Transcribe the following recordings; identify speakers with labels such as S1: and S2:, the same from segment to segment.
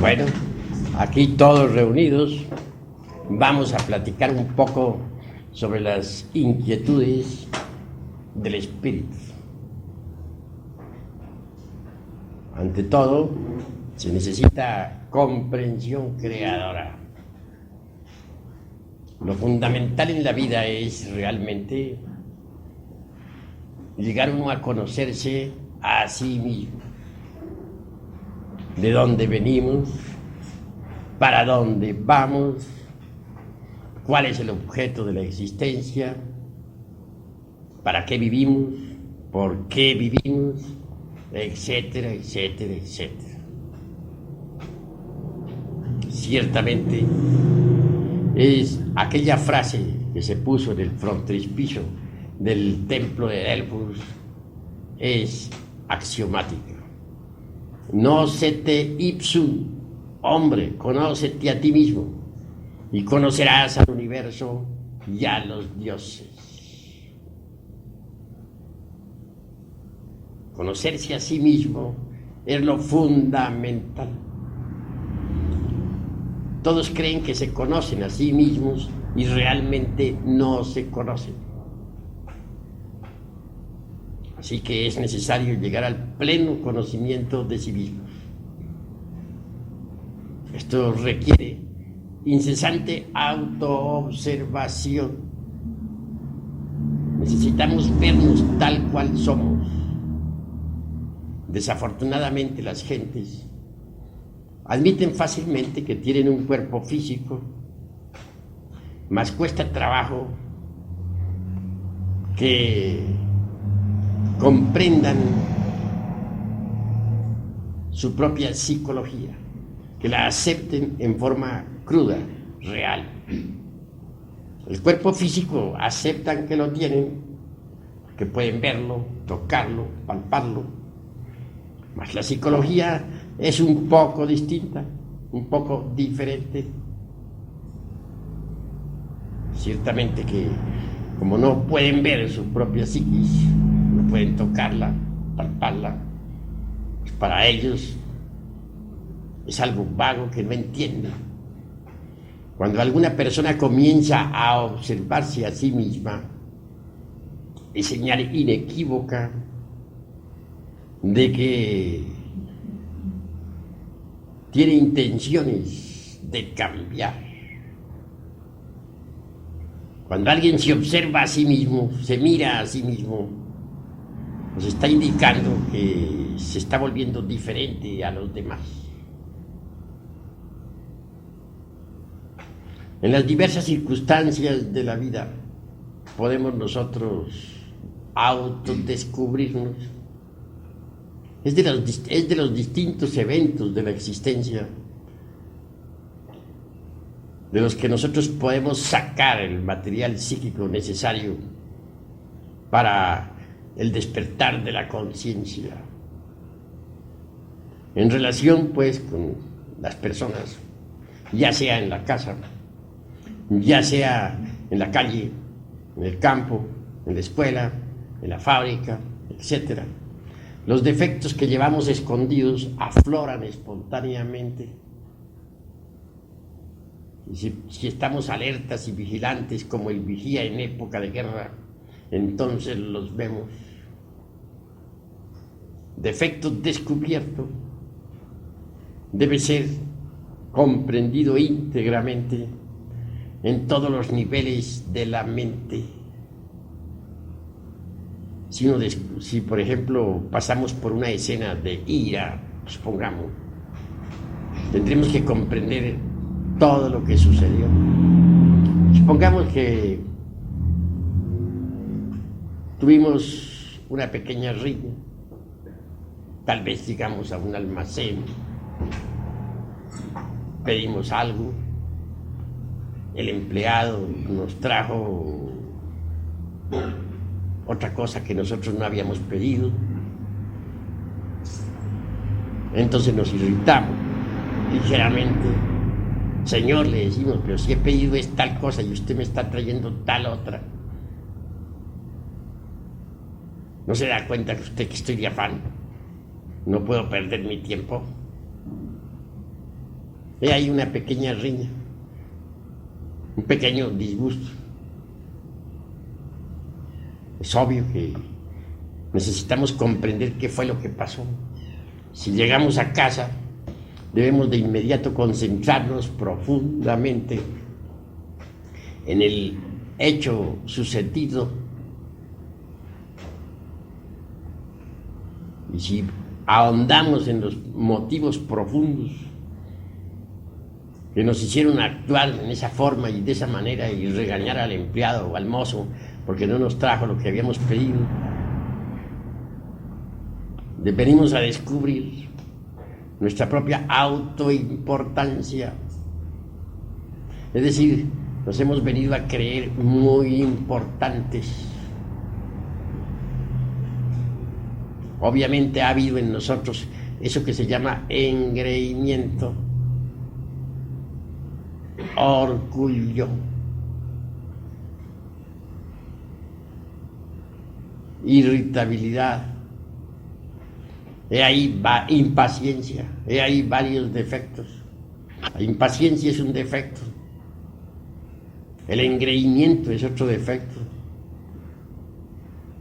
S1: Bueno, aquí todos reunidos vamos a platicar un poco sobre las inquietudes del espíritu. Ante todo, se necesita comprensión creadora. Lo fundamental en la vida es realmente llegar uno a conocerse a sí mismo. De dónde venimos, para dónde vamos, cuál es el objeto de la existencia, para qué vivimos, por qué vivimos, etcétera, etcétera, etcétera. Ciertamente es aquella frase que se puso en el frontispicio del templo de Delfos, es axiomática. Nócete ipsum, hombre, conócete a ti mismo y conocerás al universo y a los dioses. Conocerse a sí mismo es lo fundamental. Todos creen que se conocen a sí mismos y realmente no se conocen. Así que es necesario llegar al pleno conocimiento de sí mismos. Esto requiere incesante autoobservación. Necesitamos vernos tal cual somos. Desafortunadamente las gentes admiten fácilmente que tienen un cuerpo físico, mas cuesta trabajo que comprendan su propia psicología, que la acepten en forma cruda, real. El cuerpo físico aceptan que lo tienen, que pueden verlo, tocarlo, palparlo, mas la psicología es un poco distinta, un poco diferente. Ciertamente que como no pueden ver su propia psiquis, no pueden tocarla, palparla, pues para ellos es algo vago que no entienden. Cuando alguna persona comienza a observarse a sí misma, es señal inequívoca de que tiene intenciones de cambiar. Cuando alguien se observa a sí mismo, se mira a sí mismo, nos está indicando que se está volviendo diferente a los demás. En las diversas circunstancias de la vida podemos nosotros autodescubrirnos. Es de los distintos eventos de la existencia de los que nosotros podemos sacar el material psíquico necesario para el despertar de la conciencia. En relación, pues, con las personas, ya sea en la casa, ya sea en la calle, en el campo, en la escuela, en la fábrica, etc. Los defectos que llevamos escondidos afloran espontáneamente. Y si estamos alertas y vigilantes como el vigía en época de guerra, entonces los vemos. Defecto descubierto debe ser comprendido íntegramente en todos los niveles de la mente. Si por ejemplo pasamos por una escena de ira, supongamos, tendremos que comprender todo lo que sucedió. Supongamos que tuvimos una pequeña riña, tal vez llegamos a un almacén, pedimos algo, el empleado nos trajo otra cosa que nosotros no habíamos pedido, entonces nos irritamos ligeramente. Señor, le decimos, pero si he pedido es tal cosa y usted me está trayendo tal otra. ¿No se da cuenta que usted que estoy de afán? No puedo perder mi tiempo. He ahí una pequeña riña, un pequeño disgusto. Es obvio que necesitamos comprender qué fue lo que pasó. Si llegamos a casa, debemos de inmediato concentrarnos profundamente en el hecho sucedido. Y si ahondamos en los motivos profundos que nos hicieron actuar en esa forma y de esa manera y regañar al empleado o al mozo porque no nos trajo lo que habíamos pedido, venimos a descubrir nuestra propia autoimportancia. Es decir, nos hemos venido a creer muy importantes. Obviamente ha habido en nosotros eso que se llama engreimiento, orgullo, irritabilidad, he ahí impaciencia, he ahí varios defectos. La impaciencia es un defecto, el engreimiento es otro defecto,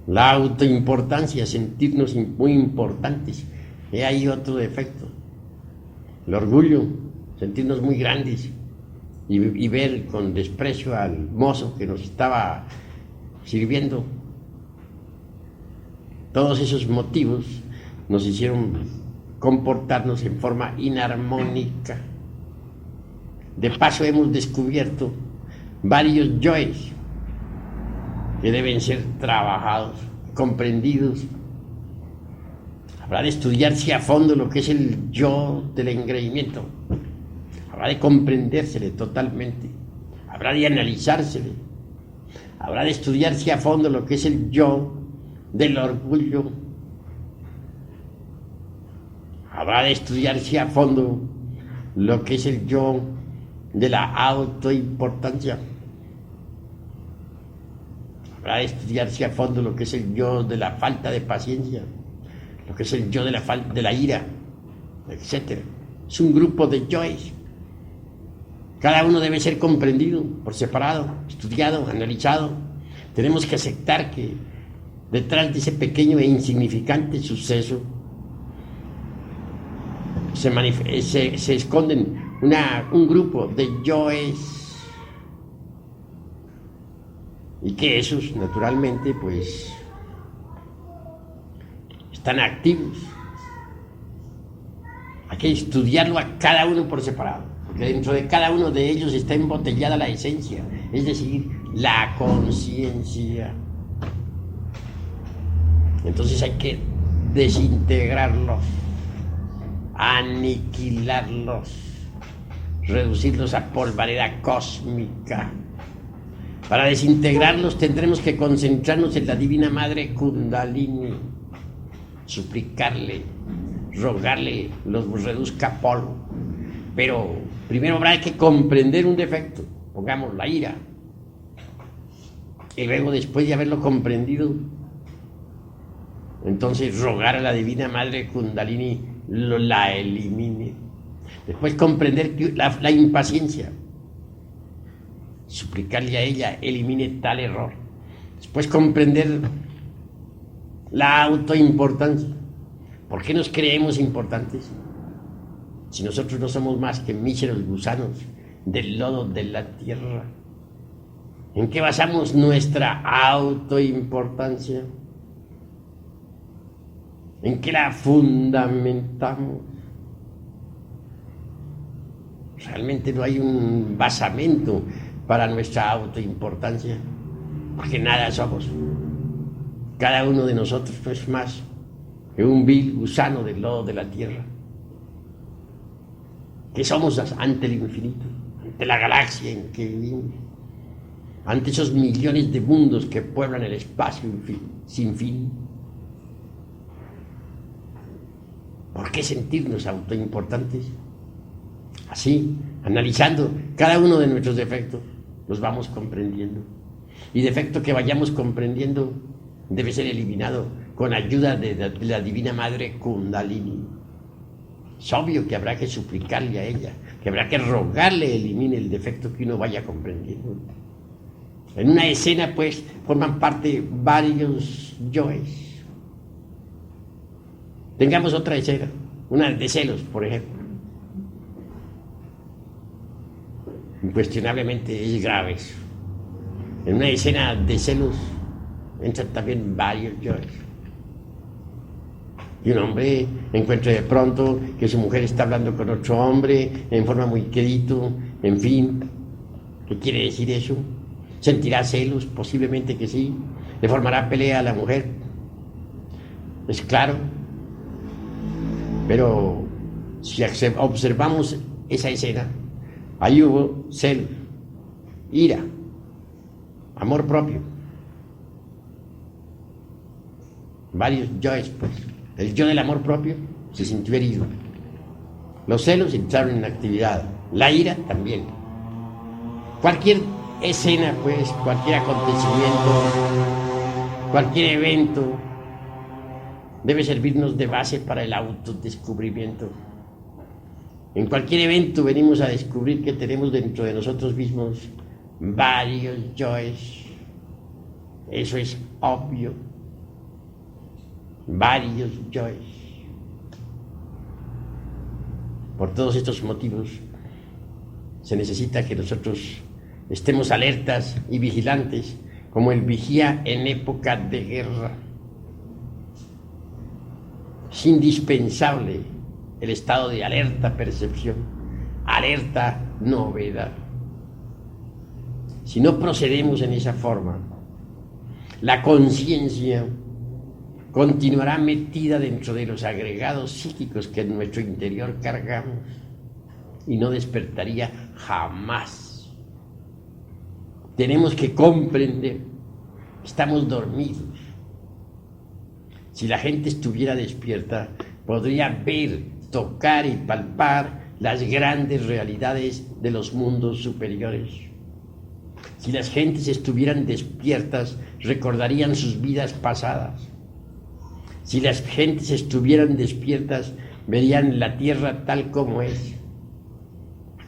S1: la autoimportancia, sentirnos muy importantes, he ahí otro defecto, el orgullo, sentirnos muy grandes y ver con desprecio al mozo que nos estaba sirviendo. Todos esos motivos nos hicieron comportarnos en forma inarmónica. De paso hemos descubierto varios yoes que deben ser trabajados, comprendidos. Habrá de estudiarse a fondo lo que es el yo del engreimiento. Habrá de comprendérsele totalmente. Habrá de analizársele. Habrá de estudiarse a fondo lo que es el yo del orgullo. Habrá de estudiarse a fondo lo que es el yo de la autoimportancia. Habrá de estudiarse a fondo lo que es el yo de la falta de paciencia, lo que es el yo de la ira, etc. Es un grupo de yoes. Cada uno debe ser comprendido por separado, estudiado, analizado. Tenemos que aceptar que detrás de ese pequeño e insignificante suceso se esconden un grupo de yoes, y que esos naturalmente pues están activos. Hay que estudiarlo a cada uno por separado, porque dentro de cada uno de ellos está embotellada la esencia, es decir, la conciencia. Entonces hay que desintegrarlos, aniquilarlos, reducirlos a polvareda cósmica. Para desintegrarlos tendremos que concentrarnos en la Divina Madre Kundalini, suplicarle, rogarle los reduzca a polvo. Pero primero habrá que comprender un defecto, pongamos la ira, y luego después de haberlo comprendido, entonces rogar a la Divina Madre Kundalini la elimine. Después comprender la impaciencia, suplicarle a ella elimine tal error. Después comprender la autoimportancia. ¿Por qué nos creemos importantes si nosotros no somos más que míseros gusanos del lodo de la tierra? ¿En qué basamos nuestra autoimportancia? ¿En qué la fundamentamos? Realmente no hay un basamento para nuestra autoimportancia, porque nada somos. Cada uno de nosotros no es más que un vil gusano del lodo de la tierra. ¿Qué somos ante el infinito? Ante la galaxia en que vivimos, ante esos millones de mundos que pueblan el espacio sin fin. ¿Por qué sentirnos autoimportantes? Así, analizando cada uno de nuestros defectos, los vamos comprendiendo. Y defecto que vayamos comprendiendo debe ser eliminado con ayuda de la Divina Madre Kundalini. Es obvio que habrá que suplicarle a ella, que habrá que rogarle elimine el defecto que uno vaya comprendiendo. En una escena, pues, forman parte varios yoes. Tengamos otra escena, una de celos, por ejemplo. Incuestionablemente es grave eso. En una escena de celos entran también varios yoes. Y un hombre encuentra de pronto que su mujer está hablando con otro hombre en forma muy quedito, en fin. ¿Qué quiere decir eso? ¿Sentirá celos? Posiblemente que sí. ¿Le formará pelea a la mujer? Es claro. Pero si observamos esa escena, ahí hubo celos, ira, amor propio. Varios yoes, pues. El yo del amor propio se sintió herido. Los celos entraron en actividad. La ira también. Cualquier escena, pues, cualquier acontecimiento, cualquier evento, debe servirnos de base para el autodescubrimiento. En cualquier evento venimos a descubrir que tenemos dentro de nosotros mismos varios yoes. Eso es obvio. Varios yoes. Por todos estos motivos se necesita que nosotros estemos alertas y vigilantes como el vigía en época de guerra. Es indispensable el estado de alerta percepción, alerta novedad. Si no procedemos en esa forma, la conciencia continuará metida dentro de los agregados psíquicos que en nuestro interior cargamos y no despertaría jamás. Tenemos que comprender que estamos dormidos. Si la gente estuviera despierta, podría ver, tocar y palpar las grandes realidades de los mundos superiores. Si las gentes estuvieran despiertas, recordarían sus vidas pasadas. Si las gentes estuvieran despiertas, verían la tierra tal como es.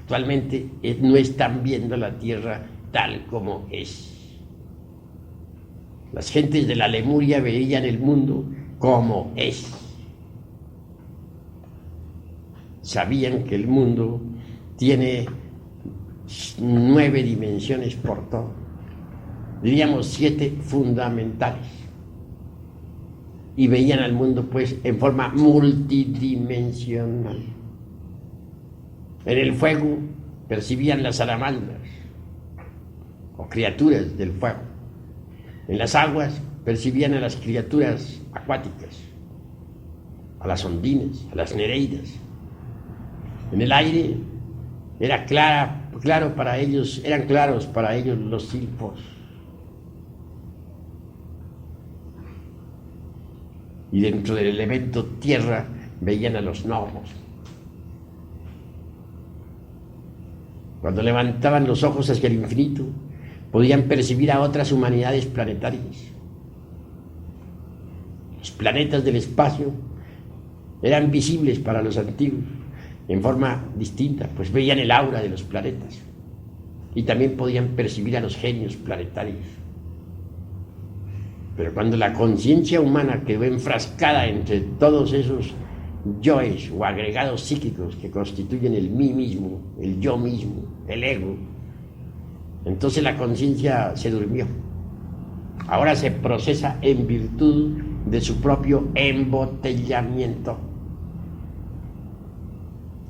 S1: Actualmente no están viendo la tierra tal como es. Las gentes de la Lemuria veían el mundo como es. Sabían que el mundo tiene 9 dimensiones por todo. Diríamos 7 fundamentales. Y veían al mundo pues en forma multidimensional. En el fuego percibían las salamandras o criaturas del fuego. En las aguas percibían a las criaturas acuáticas, a las ondinas, a las nereidas. En el aire eran claros para ellos los silfos. Y dentro del elemento tierra veían a los gnomos. Cuando levantaban los ojos hacia el infinito, podían percibir a otras humanidades planetarias. Los planetas del espacio eran visibles para los antiguos en forma distinta, pues veían el aura de los planetas y también podían percibir a los genios planetarios. Pero cuando la conciencia humana quedó enfrascada entre todos esos yoes o agregados psíquicos que constituyen el mí mismo, el yo mismo, el ego, entonces la conciencia se durmió. Ahora se procesa en virtud de su propio embotellamiento.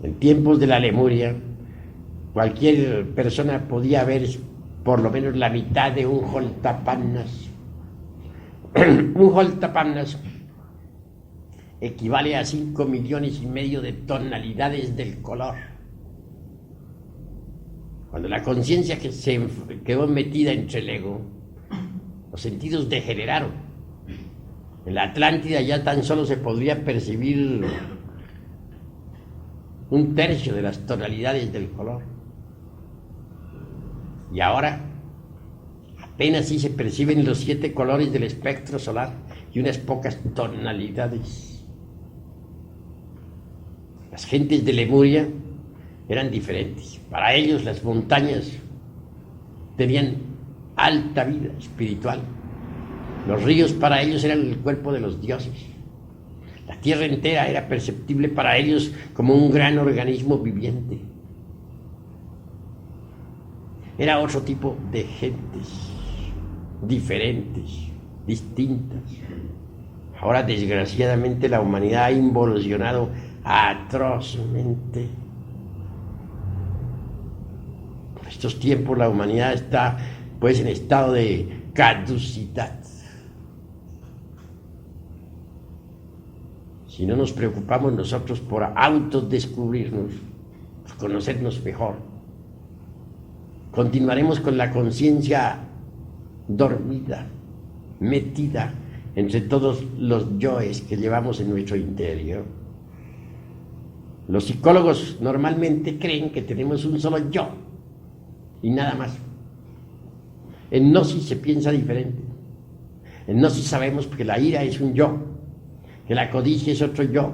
S1: En tiempos de la Lemuria, cualquier persona podía ver por lo menos la mitad de un holtapannas. Un holtapannas equivale a 5,5 millones de tonalidades del color. Cuando la conciencia que se quedó metida entre el ego, los sentidos degeneraron. En la Atlántida ya tan solo se podría percibir 1/3 de las tonalidades del color. Y ahora apenas sí se perciben los 7 colores del espectro solar y unas pocas tonalidades. Las gentes de Lemuria eran diferentes. Para ellos las montañas tenían alta vida espiritual. Los ríos para ellos eran el cuerpo de los dioses. La tierra entera era perceptible para ellos como un gran organismo viviente. Era otro tipo de gentes, diferentes, distintas. Ahora, desgraciadamente, la humanidad ha involucionado atrozmente. Por estos tiempos la humanidad está, pues, en estado de caducidad. Si no nos preocupamos nosotros por autodescubrirnos, por conocernos mejor, continuaremos con la conciencia dormida, metida entre todos los yoes que llevamos en nuestro interior. Los psicólogos normalmente creen que tenemos un solo yo y nada más. En Gnosis se piensa diferente. En Gnosis sabemos que la ira es un yo, que la codicia es otro yo,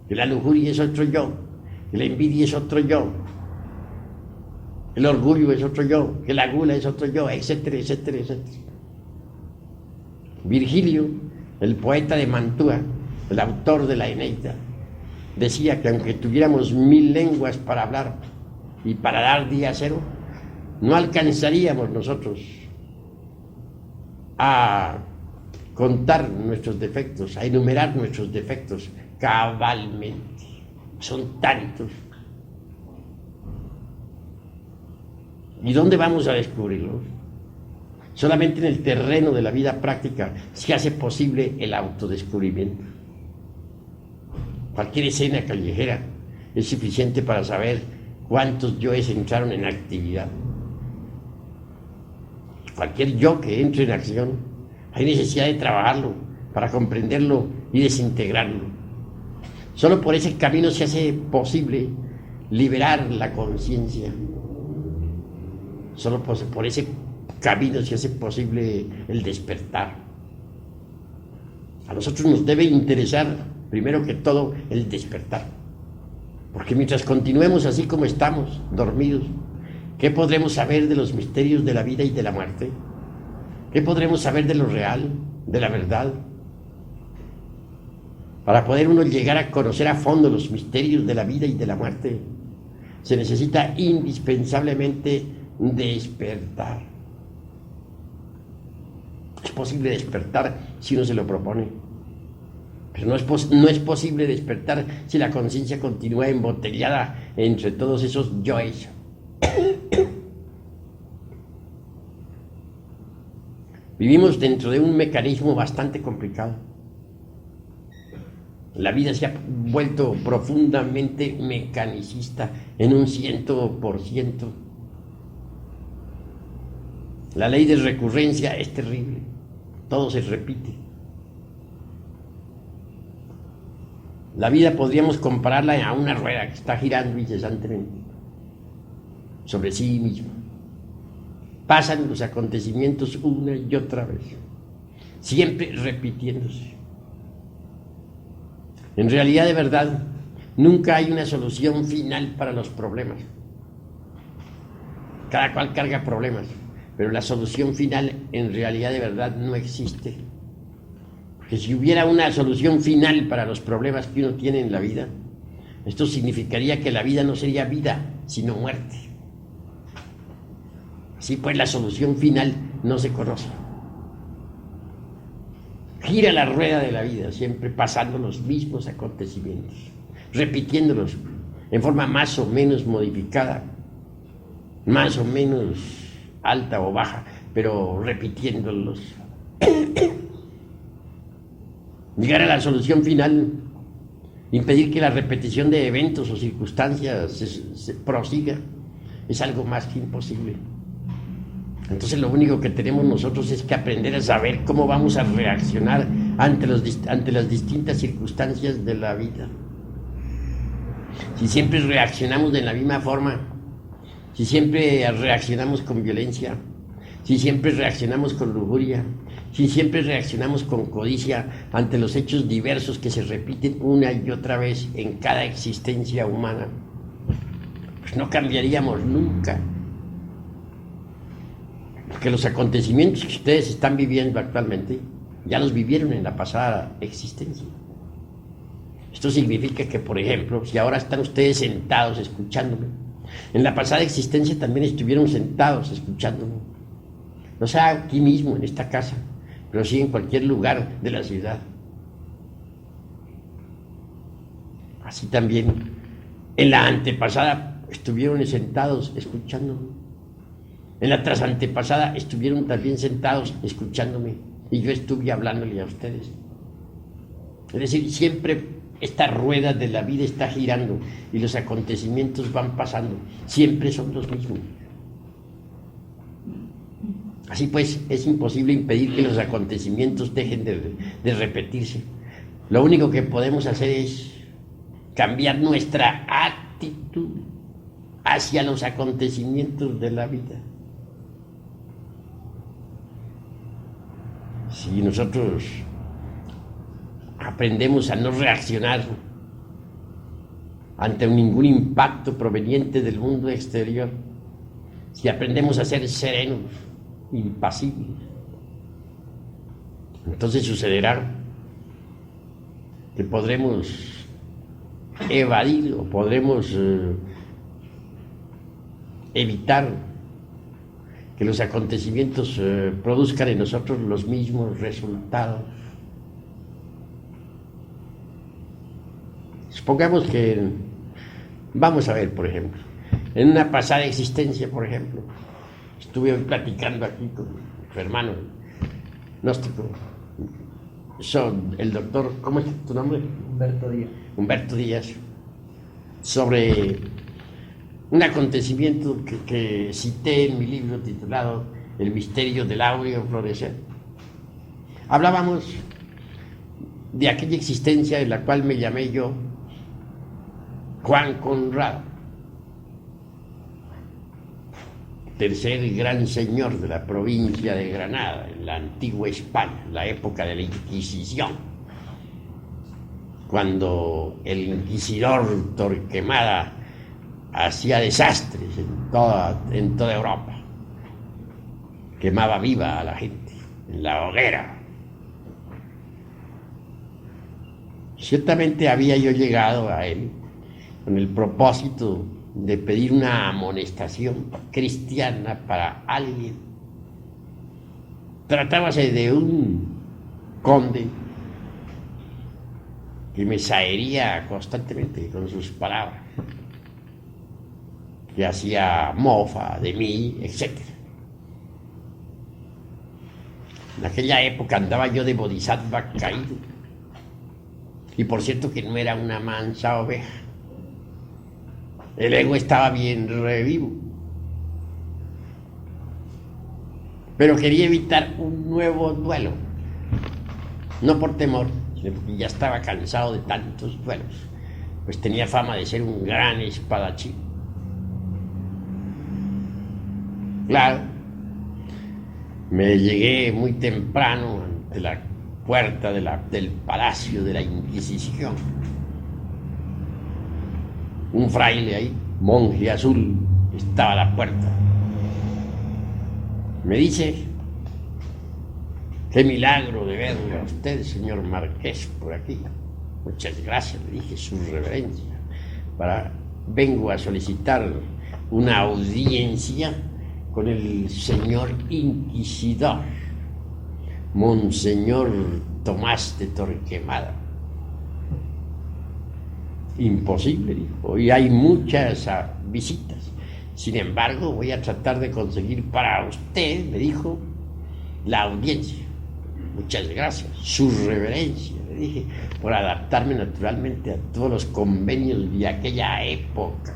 S1: que la lujuria es otro yo, que la envidia es otro yo, el orgullo es otro yo, que la gula es otro yo, etcétera, etcétera, etcétera. Virgilio, el poeta de Mantua, el autor de la Eneida, decía que aunque tuviéramos 1000 lenguas para hablar y para dar día cero, no alcanzaríamos nosotros a contar nuestros defectos, a enumerar nuestros defectos cabalmente. Son tantos. ¿Y dónde vamos a descubrirlos? Solamente en el terreno de la vida práctica se hace posible el autodescubrimiento. Cualquier escena callejera es suficiente para saber cuántos yoes entraron en actividad. Cualquier yo que entre en acción, hay necesidad de trabajarlo para comprenderlo y desintegrarlo. Solo por ese camino se hace posible liberar la conciencia. Solo por ese camino se hace posible el despertar. A nosotros nos debe interesar, primero que todo, el despertar. Porque mientras continuemos así como estamos, dormidos, ¿qué podremos saber de los misterios de la vida y de la muerte? ¿Qué podremos saber de lo real, de la verdad? Para poder uno llegar a conocer a fondo los misterios de la vida y de la muerte, se necesita indispensablemente despertar. Es posible despertar si uno se lo propone, pero no es posible despertar si la conciencia continúa embotellada entre todos esos yoes. Vivimos dentro de un mecanismo bastante complicado. La vida se ha vuelto profundamente mecanicista en un 100%. La ley de recurrencia es terrible. Todo se repite. La vida podríamos compararla a una rueda que está girando incesantemente sobre sí misma. Pasan los acontecimientos una y otra vez, siempre repitiéndose. En realidad, de verdad, nunca hay una solución final para los problemas. Cada cual carga problemas, pero la solución final en realidad de verdad no existe. Porque si hubiera una solución final para los problemas que uno tiene en la vida, esto significaría que la vida no sería vida, sino muerte. Así pues, la solución final no se conoce. Gira la rueda de la vida, siempre pasando los mismos acontecimientos, repitiéndolos en forma más o menos modificada, más o menos alta o baja, pero repitiéndolos. Llegar a la solución final, impedir que la repetición de eventos o circunstancias se prosiga, es algo más que imposible. Entonces lo único que tenemos nosotros es que aprender a saber cómo vamos a reaccionar ante las distintas circunstancias de la vida. Si siempre reaccionamos de la misma forma, si siempre reaccionamos con violencia, si siempre reaccionamos con lujuria, Si siempre reaccionamos con codicia ante los hechos diversos que se repiten una y otra vez en cada existencia humana, pues no cambiaríamos nunca. Porque los acontecimientos que ustedes están viviendo actualmente ya los vivieron en la pasada existencia. Esto significa que, por ejemplo, si ahora están ustedes sentados escuchándome, en la pasada existencia también estuvieron sentados escuchándome. No sea aquí mismo, en esta casa, pero sí en cualquier lugar de la ciudad. Así también, en la antepasada estuvieron sentados escuchándome. En la trasantepasada estuvieron también sentados escuchándome y yo estuve hablándole a ustedes. Es decir, siempre esta rueda de la vida está girando y los acontecimientos van pasando. Siempre son los mismos. Así pues, es imposible impedir que los acontecimientos dejen de repetirse. Lo único que podemos hacer es cambiar nuestra actitud hacia los acontecimientos de la vida. Si nosotros aprendemos a no reaccionar ante ningún impacto proveniente del mundo exterior, si aprendemos a ser serenos, impasibles, entonces sucederá que podremos evadir o podremos evitar que los acontecimientos produzcan en nosotros los mismos resultados. Supongamos que, vamos a ver, por ejemplo, en una pasada existencia, por ejemplo, estuve platicando aquí con tu hermano gnóstico, el doctor, ¿cómo es tu nombre?
S2: Humberto Díaz.
S1: Humberto Díaz, sobre un acontecimiento que cité en mi libro titulado El misterio del áureo florecer. Hablábamos de aquella existencia en la cual me llamé yo Juan Conrado, tercer gran señor de la provincia de Granada, en la antigua España, la época de la Inquisición, cuando el inquisidor Torquemada hacía desastres en toda Europa, quemaba viva a la gente en la hoguera. Ciertamente había yo llegado a él con el propósito de pedir una amonestación cristiana para alguien. Tratábase de un conde que me sahería constantemente con sus palabras, que hacía mofa de mí, etc. En aquella época andaba yo de bodhisattva caído, y por cierto que no era una mansa oveja. El ego estaba bien revivo, pero quería evitar un nuevo duelo, no por temor, sino porque ya estaba cansado de tantos duelos, pues tenía fama de ser un gran espadachín. Claro, me llegué muy temprano ante la puerta del Palacio de la Inquisición. Un fraile ahí, monje azul, estaba a la puerta. Me dice: qué milagro de verle a usted, señor Marqués, por aquí. Muchas gracias, le dije, su reverencia. Vengo a solicitar una audiencia con el señor inquisidor, Monseñor Tomás de Torquemada. Imposible, dijo, hoy hay muchas visitas. Sin embargo, voy a tratar de conseguir para usted, me dijo, la audiencia. Muchas gracias, su reverencia, le dije, por adaptarme naturalmente a todos los convenios de aquella época.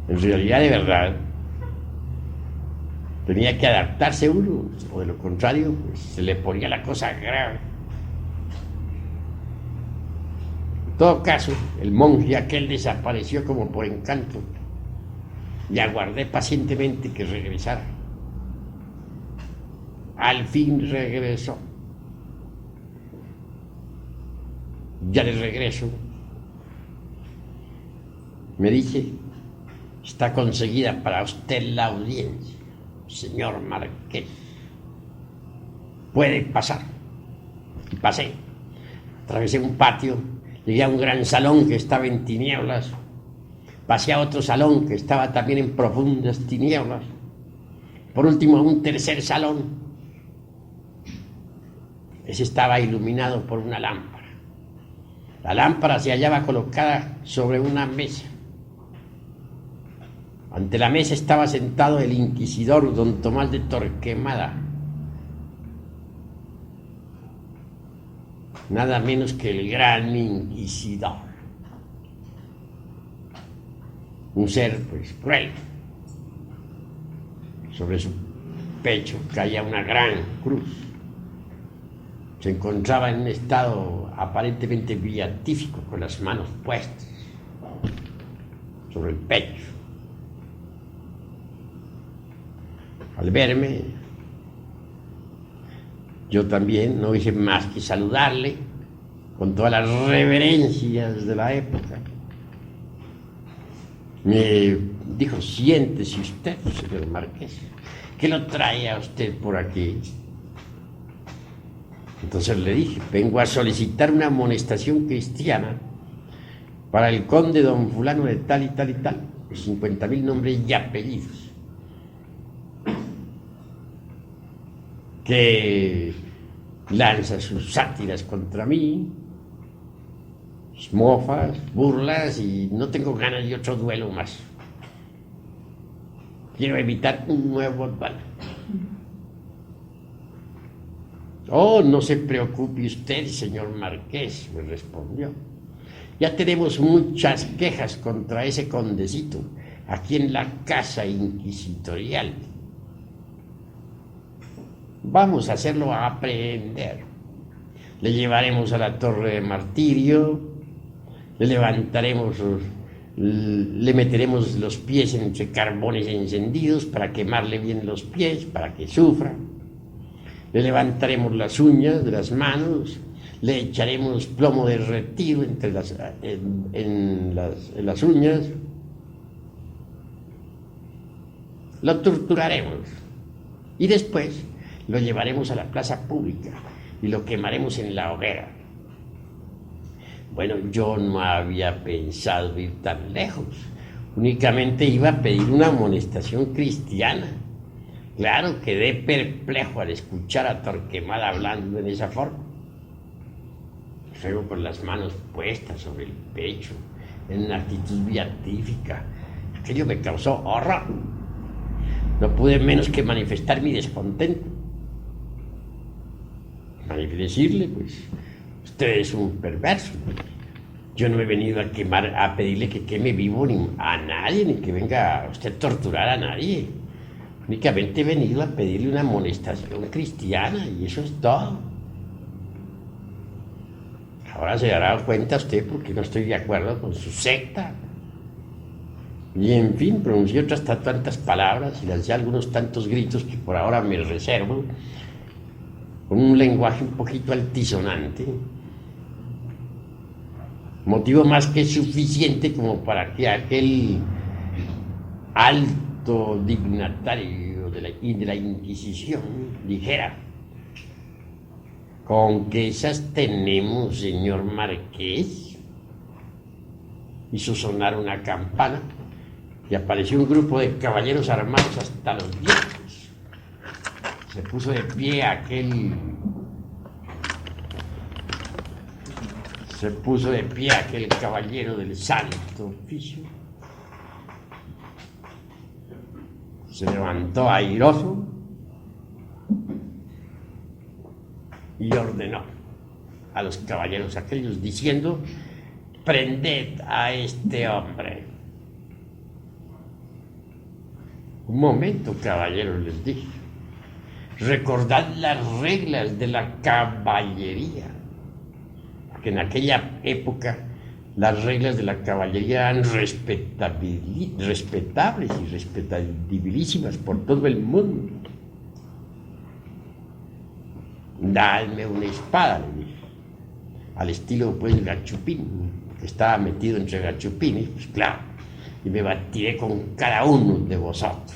S1: En realidad, de verdad, tenía que adaptarse uno, o de lo contrario, pues, se le ponía la cosa grave. En todo caso, el monje aquel desapareció como por encanto y aguardé pacientemente que regresara. al fin regresó. Ya de regreso, me dice: está conseguida para usted la audiencia, señor Marqués. Puede pasar. Y pasé. Atravesé un patio, llegué a un gran salón que estaba en tinieblas. Pasé a otro salón que estaba también en profundas tinieblas. Por último, a un tercer salón. Ese estaba iluminado por una lámpara. La lámpara se hallaba colocada sobre una mesa. Ante la mesa estaba sentado el inquisidor don Tomás de Torquemada, nada menos que el gran inquisidor, un ser pues cruel. Sobre su pecho caía una gran cruz. Se encontraba en un estado aparentemente beatífico, con las manos puestas sobre el pecho. Al verme, yo también no hice más que saludarle con todas las reverencias de la época. Me dijo: siéntese usted, señor Marqués, ¿qué lo trae a usted por aquí? Entonces le dije: vengo a solicitar una amonestación cristiana para el conde don fulano de tal y tal y tal, 50,000 nombres y apellidos, que lanza sus sátiras contra mí, mofas, burlas, y no tengo ganas de otro duelo más. Quiero evitar un nuevo duelo. Oh, no se preocupe usted, señor Marqués, me respondió. Ya tenemos muchas quejas contra ese condecito aquí en la casa inquisitorial. Vamos a hacerlo aprehender. Le llevaremos a la torre de martirio, le levantaremos, le meteremos los pies entre carbones encendidos para quemarle bien los pies, para que sufra. Le levantaremos las uñas de las manos, le echaremos plomo derretido en las uñas. Lo torturaremos y después lo llevaremos a la plaza pública y lo quemaremos en la hoguera. Bueno, yo no había pensado ir tan lejos, únicamente iba a pedir una amonestación cristiana. Claro, quedé perplejo al escuchar a Torquemada hablando en esa forma. Luego con las manos puestas sobre el pecho, en una actitud beatífica. Aquello me causó horror. No pude menos que manifestar mi descontento. Decirle: pues, usted es un perverso. Yo no he venido a pedirle que queme vivo a nadie, ni que venga usted a torturar a nadie. Únicamente he venido a pedirle una amonestación cristiana, y eso es todo. Ahora se dará cuenta usted porque no estoy de acuerdo con su secta. Y en fin, pronuncié otras tantas palabras y lancé algunos tantos gritos que por ahora me reservo, con un lenguaje un poquito altisonante, motivo más que suficiente como para que aquel alto dignatario de la Inquisición dijera: ¿con qué esas tenemos, señor Marqués? Hizo sonar una campana y apareció un grupo de caballeros armados hasta los dientes. Se puso de pie aquel caballero del santo oficio. Se levantó airoso y ordenó a los caballeros aquellos diciendo: prended a este hombre. Un momento, caballeros, les dije. Recordad las reglas de la caballería, porque en aquella época las reglas de la caballería eran respetables y respetabilísimas por todo el mundo. dadme una espada, le dije, al estilo pues Gachupín, que estaba metido entre gachupines, pues claro, y me batiré con cada uno de vosotros.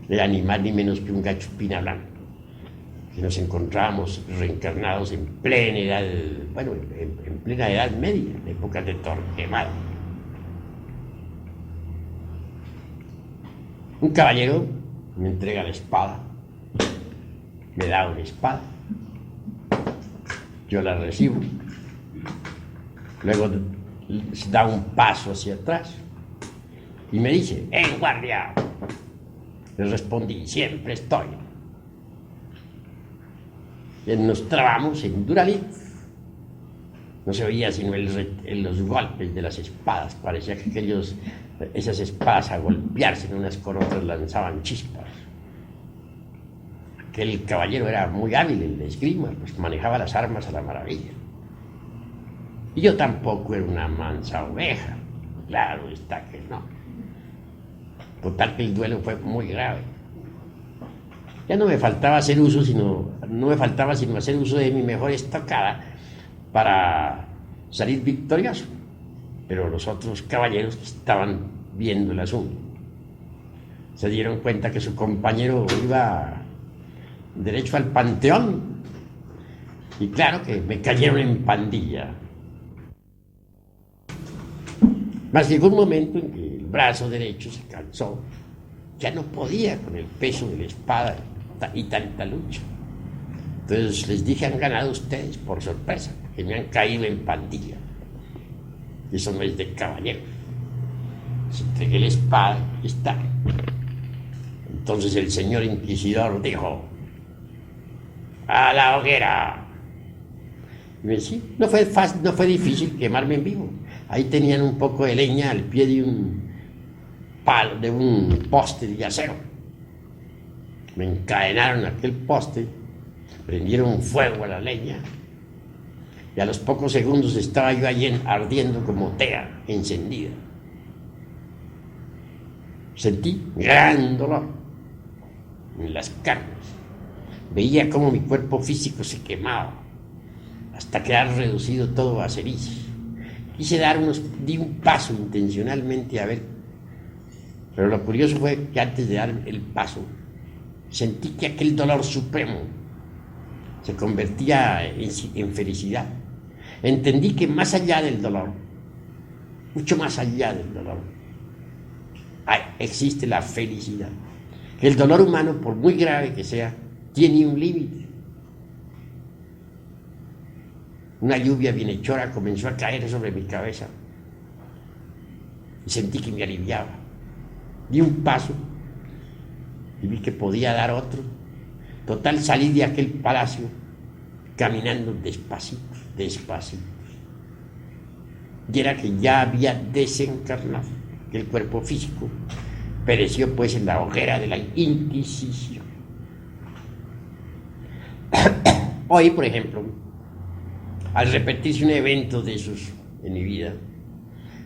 S1: Era ni más ni menos que un gachupín hablando, que nos encontrábamos reencarnados en plena edad, bueno, en plena edad media, en épocas de Torquemada. Un caballero me entrega la espada, me da una espada, yo la recibo, luego da un paso hacia atrás y me dice, ¡en guardia! Le respondí, siempre estoy. Y nos trabamos en Duralit. No se oía sino los golpes de las espadas. Parecía que esas espadas a golpearse unas con otras lanzaban chispas. Aquel caballero era muy hábil en la esgrima, pues manejaba las armas a la maravilla. Y yo tampoco era una mansa oveja. Claro está que no. Total que el duelo fue muy grave. Ya no me faltaba hacer uso sino hacer uso de mi mejor estocada para salir victorioso. Pero los otros caballeros que estaban viendo el asunto se dieron cuenta que su compañero iba derecho al panteón. Y claro que me cayeron en pandilla. Mas llegó un momento en que el brazo derecho se cansó, ya no podía con el peso de la espada y tanta lucha. Entonces les dije, han ganado ustedes por sorpresa, que me han caído en pandilla. Y eso no es de caballero. Les entregué la espada y está. Entonces el señor inquisidor dijo, ¡a la hoguera! Y me decía, no fue difícil quemarme en vivo. Ahí tenían un poco de leña al pie de un palo, de un poste de acero. Me encadenaron aquel poste, prendieron fuego a la leña y a los pocos segundos estaba yo allí ardiendo como tea encendida. Sentí gran dolor en las carnes. Veía cómo mi cuerpo físico se quemaba hasta quedar reducido todo a cenizas. Di un paso intencionalmente a ver, pero lo curioso fue que antes de dar el paso sentí que aquel dolor supremo se convertía en felicidad. Entendí que más allá del dolor, mucho más allá del dolor, existe la felicidad. Que el dolor humano, por muy grave que sea, tiene un límite. Una lluvia bienhechora comenzó a caer sobre mi cabeza y sentí que me aliviaba. Di un paso y vi que podía dar otro. Total, salí de aquel palacio caminando despacito. Y era que ya había desencarnado, que el cuerpo físico pereció pues en la hoguera de la Inquisición. Hoy, por ejemplo, al repetirse un evento de esos en mi vida,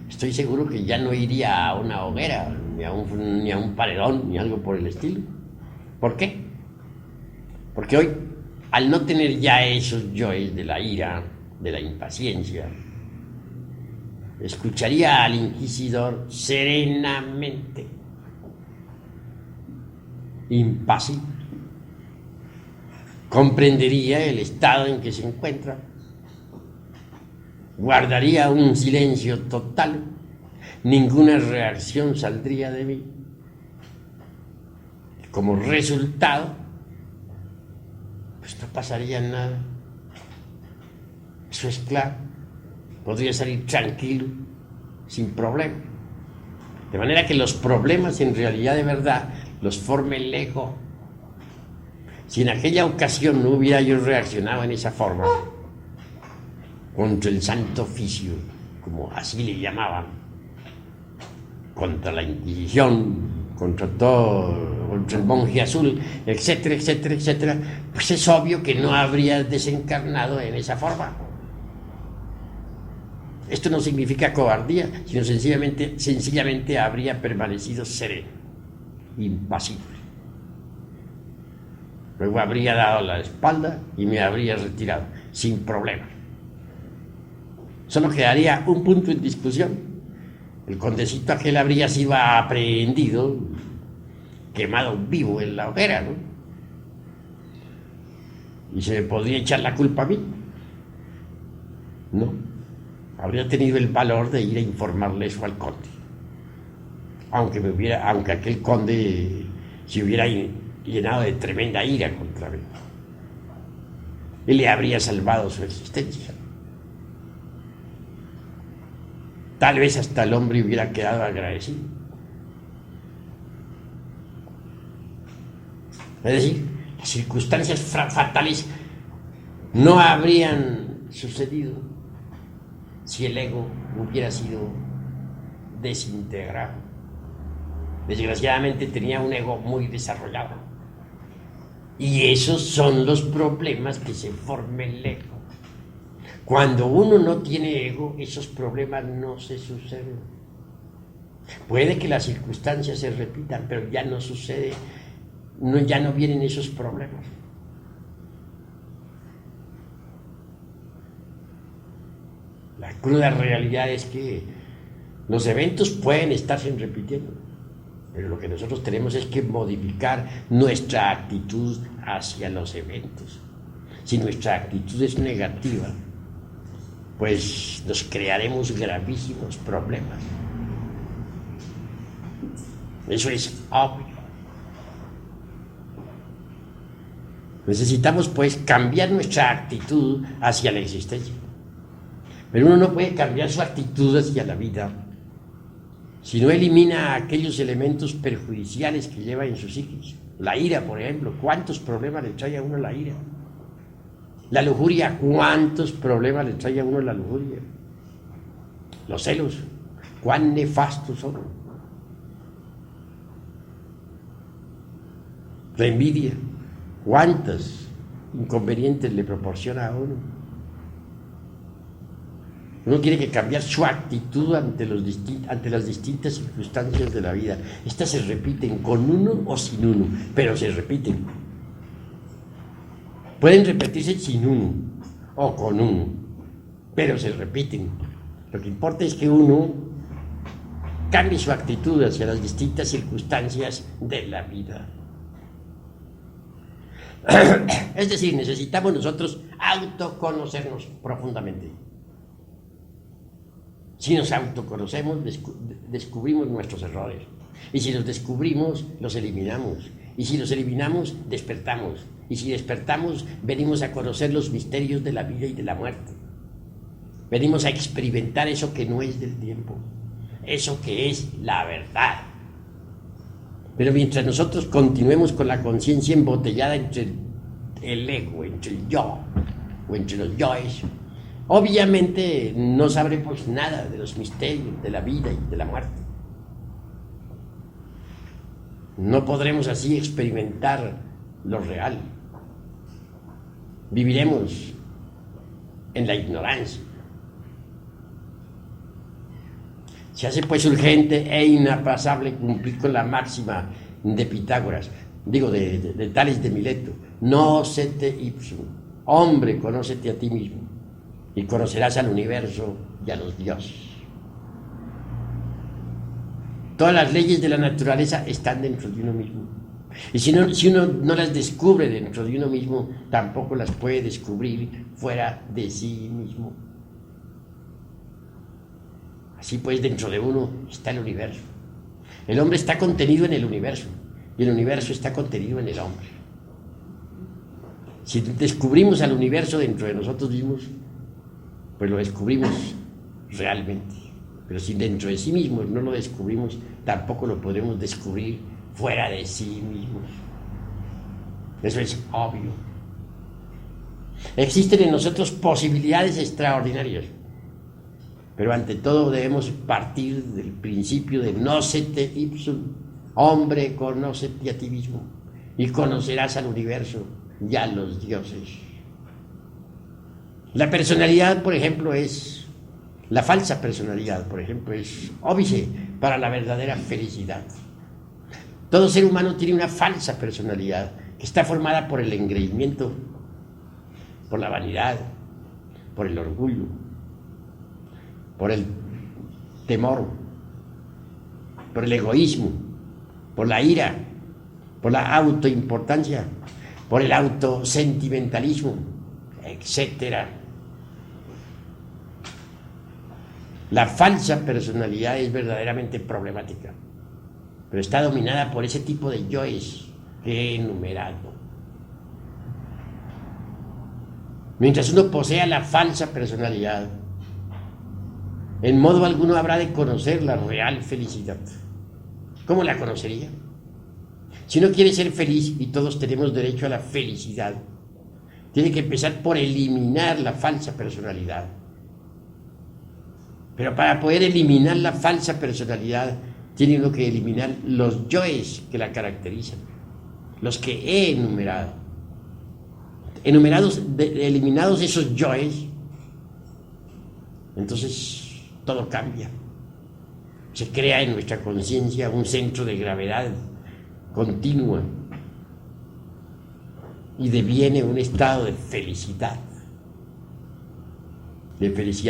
S1: estoy seguro que ya no iría a una hoguera, ni a un paredón, ni algo por el estilo. ¿Por qué? Porque hoy, al no tener ya esos yoes de la ira, de la impaciencia, escucharía al inquisidor serenamente, impasible. Comprendería el estado en que se encuentra, guardaría un silencio total, ninguna reacción saldría de mí. Como resultado, pues no pasaría nada. Eso es claro. Podría salir tranquilo, sin problema. De manera que los problemas en realidad de verdad los forma el ego. Si en aquella ocasión no hubiera yo reaccionado en esa forma, contra el santo oficio, como así le llamaban, contra la Inquisición, contra el monje azul, etcétera, etcétera, etcétera, pues es obvio que no habría desencarnado en esa forma. Esto no significa cobardía, sino sencillamente habría permanecido sereno, impasible. Luego habría dado la espalda y me habría retirado, sin problema. Solo quedaría un punto en discusión. El condecito aquel habría sido aprehendido, quemado vivo en la hoguera, ¿no? Y se me podría echar la culpa a mí. No. Habría tenido el valor de ir a informarle eso al conde. Aunque aquel conde se hubiera llenado de tremenda ira contra mí. Y le habría salvado su existencia. Tal vez hasta el hombre hubiera quedado agradecido. Es decir, las circunstancias fatales no habrían sucedido si el ego hubiera sido desintegrado. Desgraciadamente tenía un ego muy desarrollado. Y esos son los problemas que se forma el ego. Cuando uno no tiene ego, esos problemas no se suceden. Puede que las circunstancias se repitan, pero ya no sucede, ya no vienen esos problemas. La cruda realidad es que los eventos pueden estarse repitiendo, pero lo que nosotros tenemos es que modificar nuestra actitud hacia los eventos. Si nuestra actitud es negativa, pues nos crearemos gravísimos problemas. Eso es obvio. Necesitamos pues cambiar nuestra actitud hacia la existencia. Pero uno no puede cambiar su actitud hacia la vida si no elimina aquellos elementos perjudiciales que lleva en su psiquis. La ira, por ejemplo, ¿cuántos problemas le trae a uno la ira? La lujuria, ¿cuántos problemas le trae a uno la lujuria? Los celos, ¿cuán nefastos son? La envidia, ¿cuántos inconvenientes le proporciona a uno? Uno tiene que cambiar su actitud ante las distintas circunstancias de la vida. Estas se repiten con uno o sin uno, pero se repiten. Pueden repetirse sin uno o con uno, pero se repiten. Lo que importa es que uno cambie su actitud hacia las distintas circunstancias de la vida. Es decir, necesitamos nosotros autoconocernos profundamente. Si nos autoconocemos, descubrimos nuestros errores. Y si los descubrimos, los eliminamos. Y si los eliminamos, despertamos. Y si despertamos, venimos a conocer los misterios de la vida y de la muerte. Venimos a experimentar eso que no es del tiempo, eso que es la verdad. Pero mientras nosotros continuemos con la conciencia embotellada entre el ego, entre el yo, o entre los yoes, obviamente no sabremos nada de los misterios de la vida y de la muerte. No podremos así experimentar lo real. Viviremos en la ignorancia. Se hace pues urgente e inapasable cumplir con la máxima de Pitágoras, de Tales de Mileto: nocete ipsum, hombre, conócete a ti mismo, y conocerás al universo y a los dioses. Todas las leyes de la naturaleza están dentro de uno mismo. Y si uno no las descubre dentro de uno mismo, tampoco las puede descubrir fuera de sí mismo. Así pues, dentro de uno está el universo. El hombre está contenido en el universo, y el universo está contenido en el hombre. Si descubrimos al universo dentro de nosotros mismos, pues lo descubrimos realmente. Pero si dentro de sí mismos no lo descubrimos, tampoco lo podremos descubrir fuera de sí mismos. Eso es obvio. Existen en nosotros posibilidades extraordinarias, pero ante todo debemos partir del principio de nocete ipsum, hombre, conócete a ti mismo, y conocerás al universo y a los dioses. La personalidad, por ejemplo, la falsa personalidad, por ejemplo, es óbice para la verdadera felicidad. Todo ser humano tiene una falsa personalidad que está formada por el engreimiento, por la vanidad, por el orgullo, por el temor, por el egoísmo, por la ira, por la autoimportancia, por el autosentimentalismo, etc. La falsa personalidad es verdaderamente problemática, pero está dominada por ese tipo de yoes que he enumerado. Mientras uno posea la falsa personalidad, en modo alguno habrá de conocer la real felicidad. ¿Cómo la conocería? Si uno quiere ser feliz, y todos tenemos derecho a la felicidad, tiene que empezar por eliminar la falsa personalidad. Pero para poder eliminar la falsa personalidad, tiene uno que eliminar los yoes que la caracterizan, los que he enumerado. Eliminados esos yoes, entonces todo cambia. Se crea en nuestra conciencia un centro de gravedad continua y deviene un estado de felicidad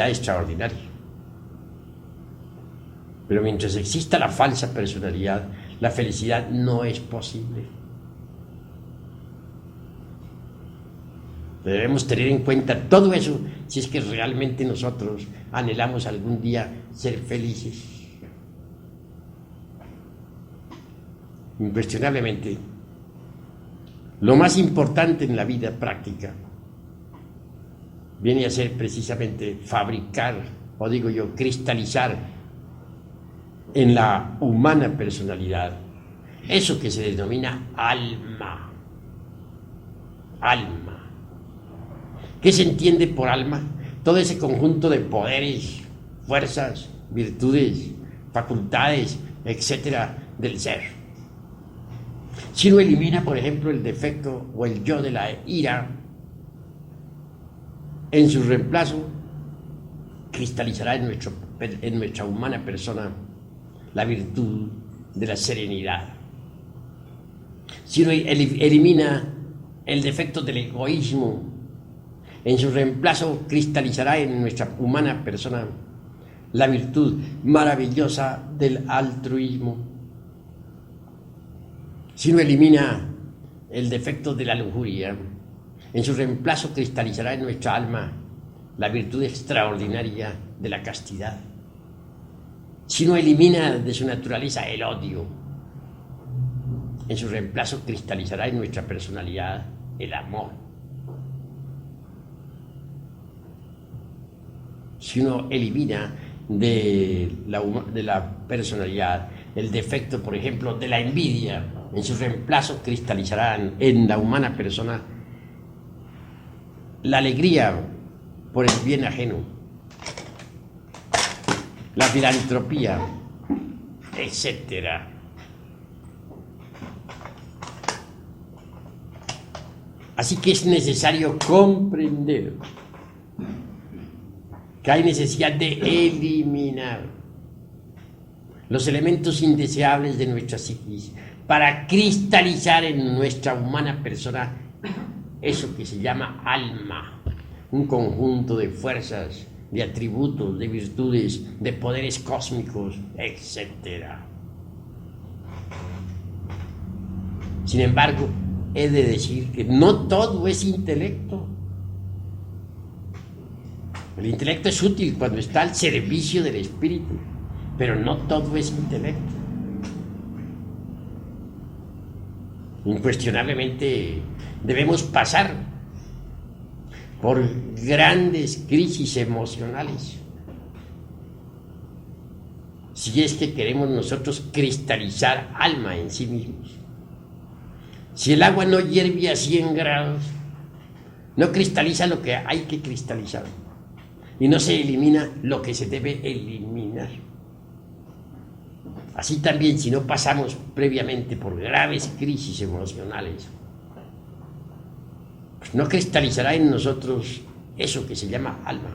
S1: extraordinaria. Pero mientras exista la falsa personalidad, la felicidad no es posible. Debemos tener en cuenta todo eso si es que realmente nosotros anhelamos algún día ser felices. Incuestionablemente, lo más importante en la vida práctica viene a ser precisamente fabricar, o digo yo, cristalizar en la humana personalidad eso que se denomina alma. Alma. ¿Qué se entiende por alma? Todo ese conjunto de poderes, fuerzas, virtudes, facultades, etcétera, del ser. Si uno elimina, por ejemplo, el defecto o el yo de la ira, en su reemplazo cristalizará en nuestra humana persona la virtud de la serenidad. Si uno elimina el defecto del egoísmo, en su reemplazo cristalizará en nuestra humana persona la virtud maravillosa del altruismo. Si uno elimina el defecto de la lujuria, en su reemplazo cristalizará en nuestra alma la virtud extraordinaria de la castidad. Si uno elimina de su naturaleza el odio, en su reemplazo cristalizará en nuestra personalidad el amor. Si uno elimina de la personalidad el defecto, por ejemplo, de la envidia, en su reemplazo cristalizarán en la humana persona la alegría por el bien ajeno, la filantropía, etc. Así que es necesario comprender que hay necesidad de eliminar los elementos indeseables de nuestra psiquis para cristalizar en nuestra humana persona eso que se llama alma, un conjunto de fuerzas, de atributos, de virtudes, de poderes cósmicos, etc. Sin embargo, he de decir que no todo es intelecto. El intelecto es útil cuando está al servicio del espíritu, pero no todo es intelecto. Incuestionablemente debemos pasar por grandes crisis emocionales si es que queremos nosotros cristalizar alma en sí mismos. Si el agua no hierve a 100 grados, no cristaliza lo que hay que cristalizar y no se elimina lo que se debe eliminar. Así también, si no pasamos previamente por graves crisis emocionales, pues no cristalizará en nosotros eso que se llama alma.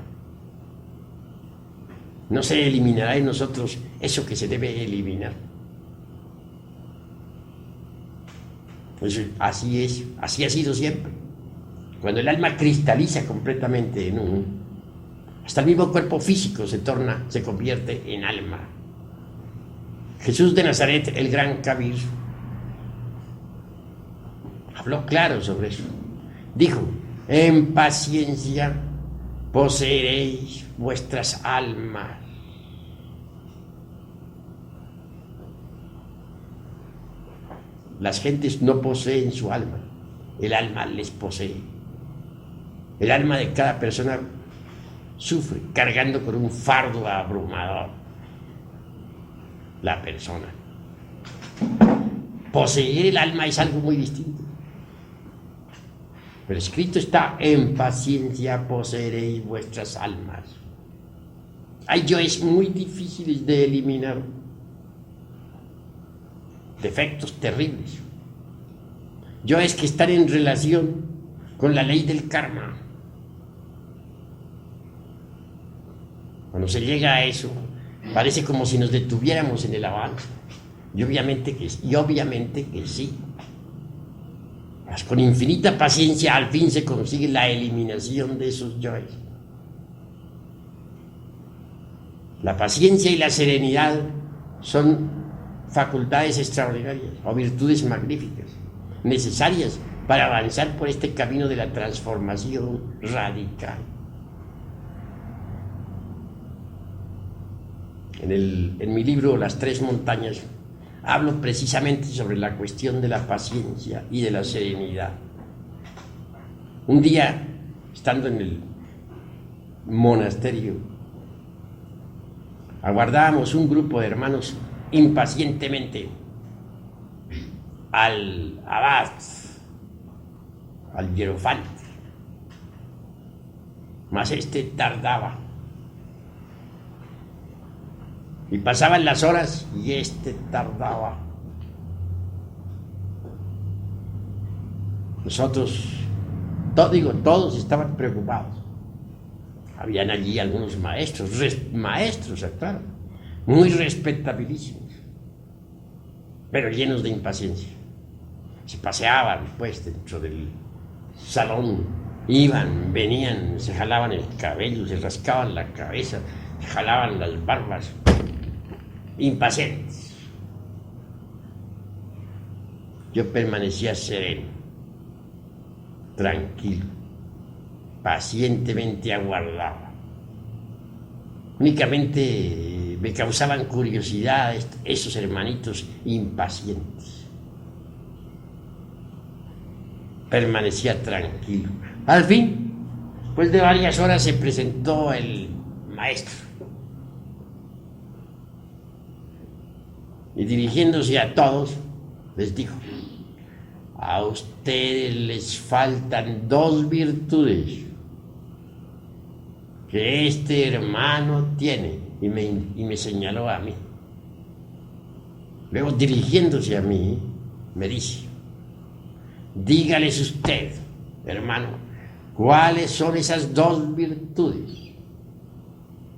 S1: No se eliminará en nosotros eso que se debe eliminar. Pues así es, así ha sido siempre. Cuando el alma cristaliza completamente en uno, hasta el mismo cuerpo físico se convierte en alma. Jesús de Nazaret, el gran Kabir, habló claro sobre eso. Dijo: en paciencia poseeréis vuestras almas. Las gentes no poseen su alma, el alma les posee. El alma de cada persona sufre cargando con un fardo abrumador. La persona. Poseer el alma es algo muy distinto. Pero escrito está: en paciencia poseeréis vuestras almas. Hay yoes muy difíciles de eliminar. Defectos terribles. Yoes que están en relación con la ley del karma. Cuando se llega a eso, parece como si nos detuviéramos en el avance. Y obviamente que sí. Mas con infinita paciencia al fin se consigue la eliminación de esos yoes. La paciencia y la serenidad son facultades extraordinarias o virtudes magníficas, necesarias para avanzar por este camino de la transformación radical. En mi libro Las Tres Montañas hablo precisamente sobre la cuestión de la paciencia y de la serenidad. Un día, estando en el monasterio, aguardábamos un grupo de hermanos impacientemente al abad, al hierofante, mas este tardaba. Y pasaban las horas y este tardaba. Nosotros, todos estaban preocupados. Habían allí algunos maestros, claro, muy respetabilísimos, pero llenos de impaciencia. Se paseaban, pues, dentro del salón, iban, venían, se jalaban el cabello, se rascaban la cabeza, se jalaban las barbas, impacientes. Yo permanecía sereno, tranquilo, pacientemente aguardaba. Únicamente me causaban curiosidad esos hermanitos impacientes. Permanecía tranquilo. Al fin, después de varias horas, se presentó el maestro. Y dirigiéndose a todos, les dijo: a ustedes les faltan dos virtudes que este hermano tiene. Y me señaló a mí. Luego, dirigiéndose a mí, me dice: dígales usted, hermano, ¿cuáles son esas dos virtudes?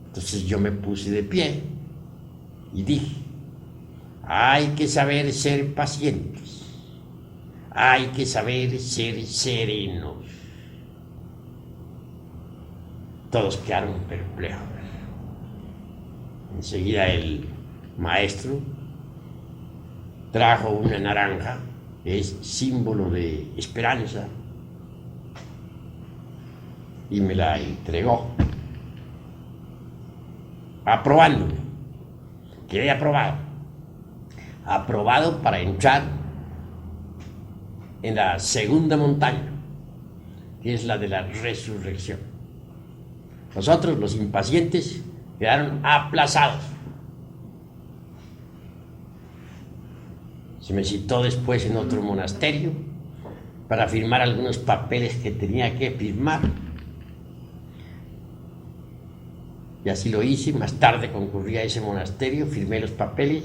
S1: Entonces yo me puse de pie y dije: hay que saber ser pacientes, hay que saber ser serenos. Todos quedaron perplejos. Enseguida el maestro trajo una naranja, que es símbolo de esperanza, y me la entregó, aprobándome. Quedé aprobado para entrar en la segunda montaña, que es la de la resurrección. Nosotros, los impacientes, quedaron aplazados. Se me citó después en otro monasterio para firmar algunos papeles que tenía que firmar. Y así lo hice. Más tarde concurrí a ese monasterio, firmé los papeles,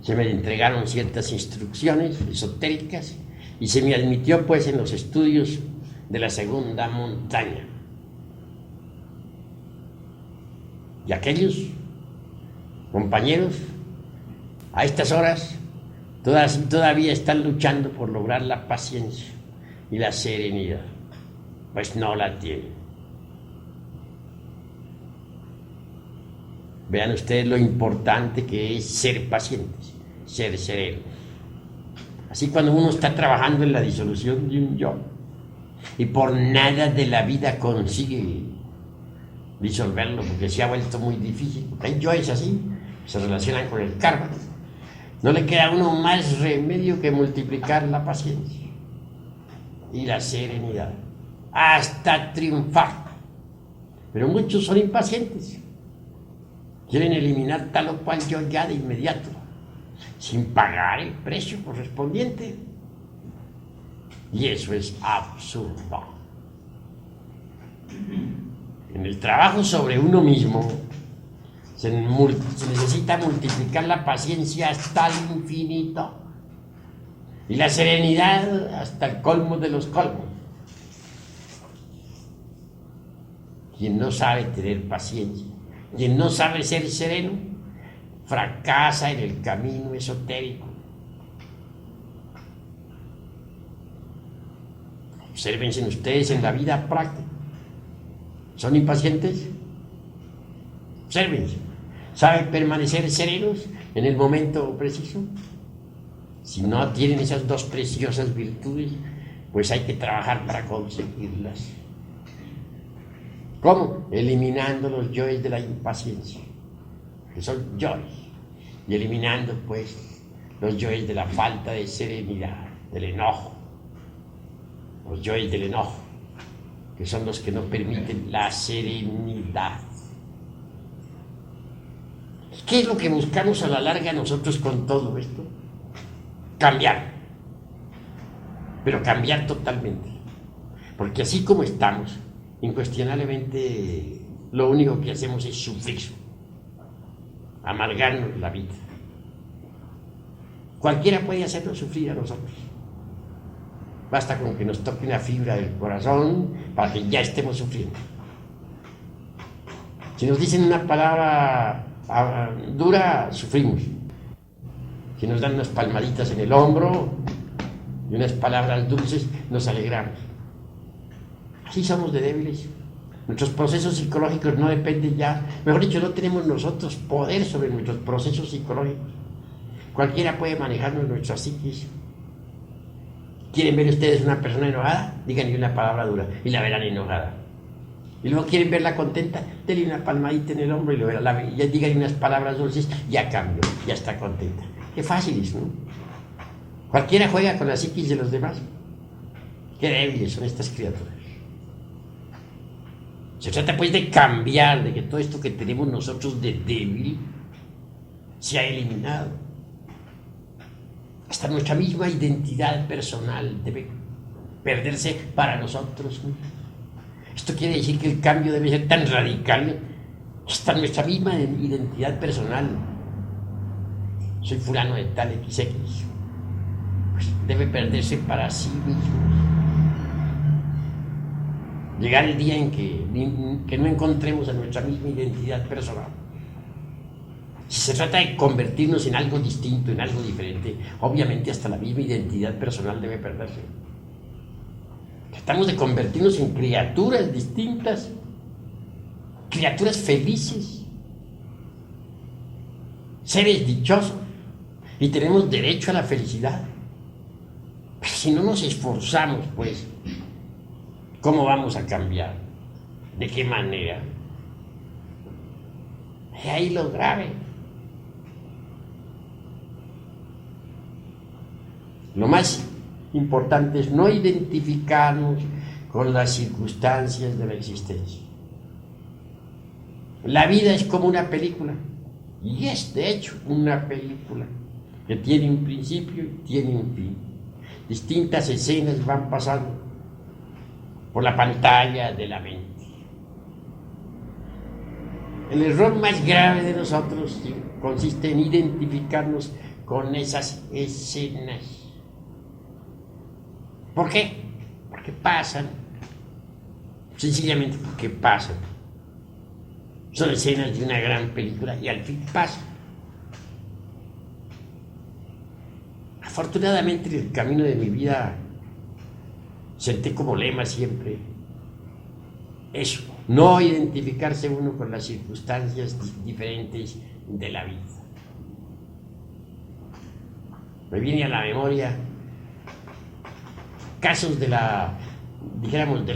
S1: se me entregaron ciertas instrucciones esotéricas y se me admitió, pues, en los estudios de la segunda montaña. Y aquellos compañeros, a estas horas, todavía están luchando por lograr la paciencia y la serenidad, pues no la tienen. Vean ustedes lo importante que es ser pacientes, ser serenos. Así cuando uno está trabajando en la disolución de un yo y por nada de la vida consigue disolverlo porque se ha vuelto muy difícil, porque hay yoes así, se relacionan con el karma, no le queda a uno más remedio que multiplicar la paciencia y la serenidad hasta triunfar. Pero muchos son impacientes, quieren eliminar tal o cual yo ya de inmediato, sin pagar el precio correspondiente. Y eso es absurdo. En el trabajo sobre uno mismo se necesita multiplicar la paciencia hasta el infinito y la serenidad hasta el colmo de los colmos. Quien no sabe tener paciencia, quien no sabe ser sereno, fracasa en el camino esotérico. Obsérvense ustedes en la vida práctica. ¿Son impacientes? Obsérvense. ¿Saben permanecer serenos en el momento preciso? Si no tienen esas dos preciosas virtudes, pues hay que trabajar para conseguirlas. ¿Cómo? Eliminando los yoes de la impaciencia, que son yoes, y eliminando pues los yoes de la falta de serenidad, del enojo, los yoes del enojo, que son los que no permiten la serenidad. ¿Qué es lo que buscamos a la larga nosotros con todo esto? Cambiar, pero cambiar totalmente, porque así como estamos, incuestionablemente lo único que hacemos es sufrir, amargarnos la vida. Cualquiera puede hacernos sufrir a nosotros. Basta con que nos toque una fibra del corazón para que ya estemos sufriendo. Si nos dicen una palabra dura, sufrimos. Si nos dan unas palmaditas en el hombro y unas palabras dulces, nos alegramos. Así somos de débiles. Nuestros procesos psicológicos no dependen ya, mejor dicho, no tenemos nosotros poder sobre nuestros procesos psicológicos. Cualquiera puede manejarnos nuestra psiquis. ¿Quieren ver ustedes una persona enojada? Díganle una palabra dura y la verán enojada. Y luego quieren verla contenta, denle una palmadita en el hombro y lo verán, ya díganle unas palabras dulces, ya cambió, ya está contenta. Qué fácil es, ¿no? Cualquiera juega con la psiquis de los demás. Qué débiles son estas criaturas. Se trata pues de cambiar, de que todo esto que tenemos nosotros de débil se ha eliminado. Hasta nuestra misma identidad personal debe perderse para nosotros mismos. Esto quiere decir que el cambio debe ser tan radical, hasta nuestra misma identidad personal. Soy fulano de tal XX, pues debe perderse para sí mismo. Llegar el día en que no encontremos a nuestra misma identidad personal. Si se trata de convertirnos en algo distinto, en algo diferente, obviamente hasta la misma identidad personal debe perderse. Tratamos de convertirnos en criaturas distintas, criaturas felices, seres dichosos, y tenemos derecho a la felicidad. Pero si no nos esforzamos, pues, ¿cómo vamos a cambiar? ¿De qué manera? Es ahí lo grave. Lo más importante es no identificarnos con las circunstancias de la existencia. La vida es como una película, y es de hecho una película que tiene un principio y tiene un fin. Distintas escenas van pasando por la pantalla de la mente. El error más grave de nosotros consiste en identificarnos con esas escenas. ¿Por qué? Porque pasan. Sencillamente porque pasan. Son escenas de una gran película y al fin pasan. Afortunadamente en el camino de mi vida senté como lema siempre eso, no identificarse uno con las circunstancias diferentes de la vida. Me viene a la memoria casos de la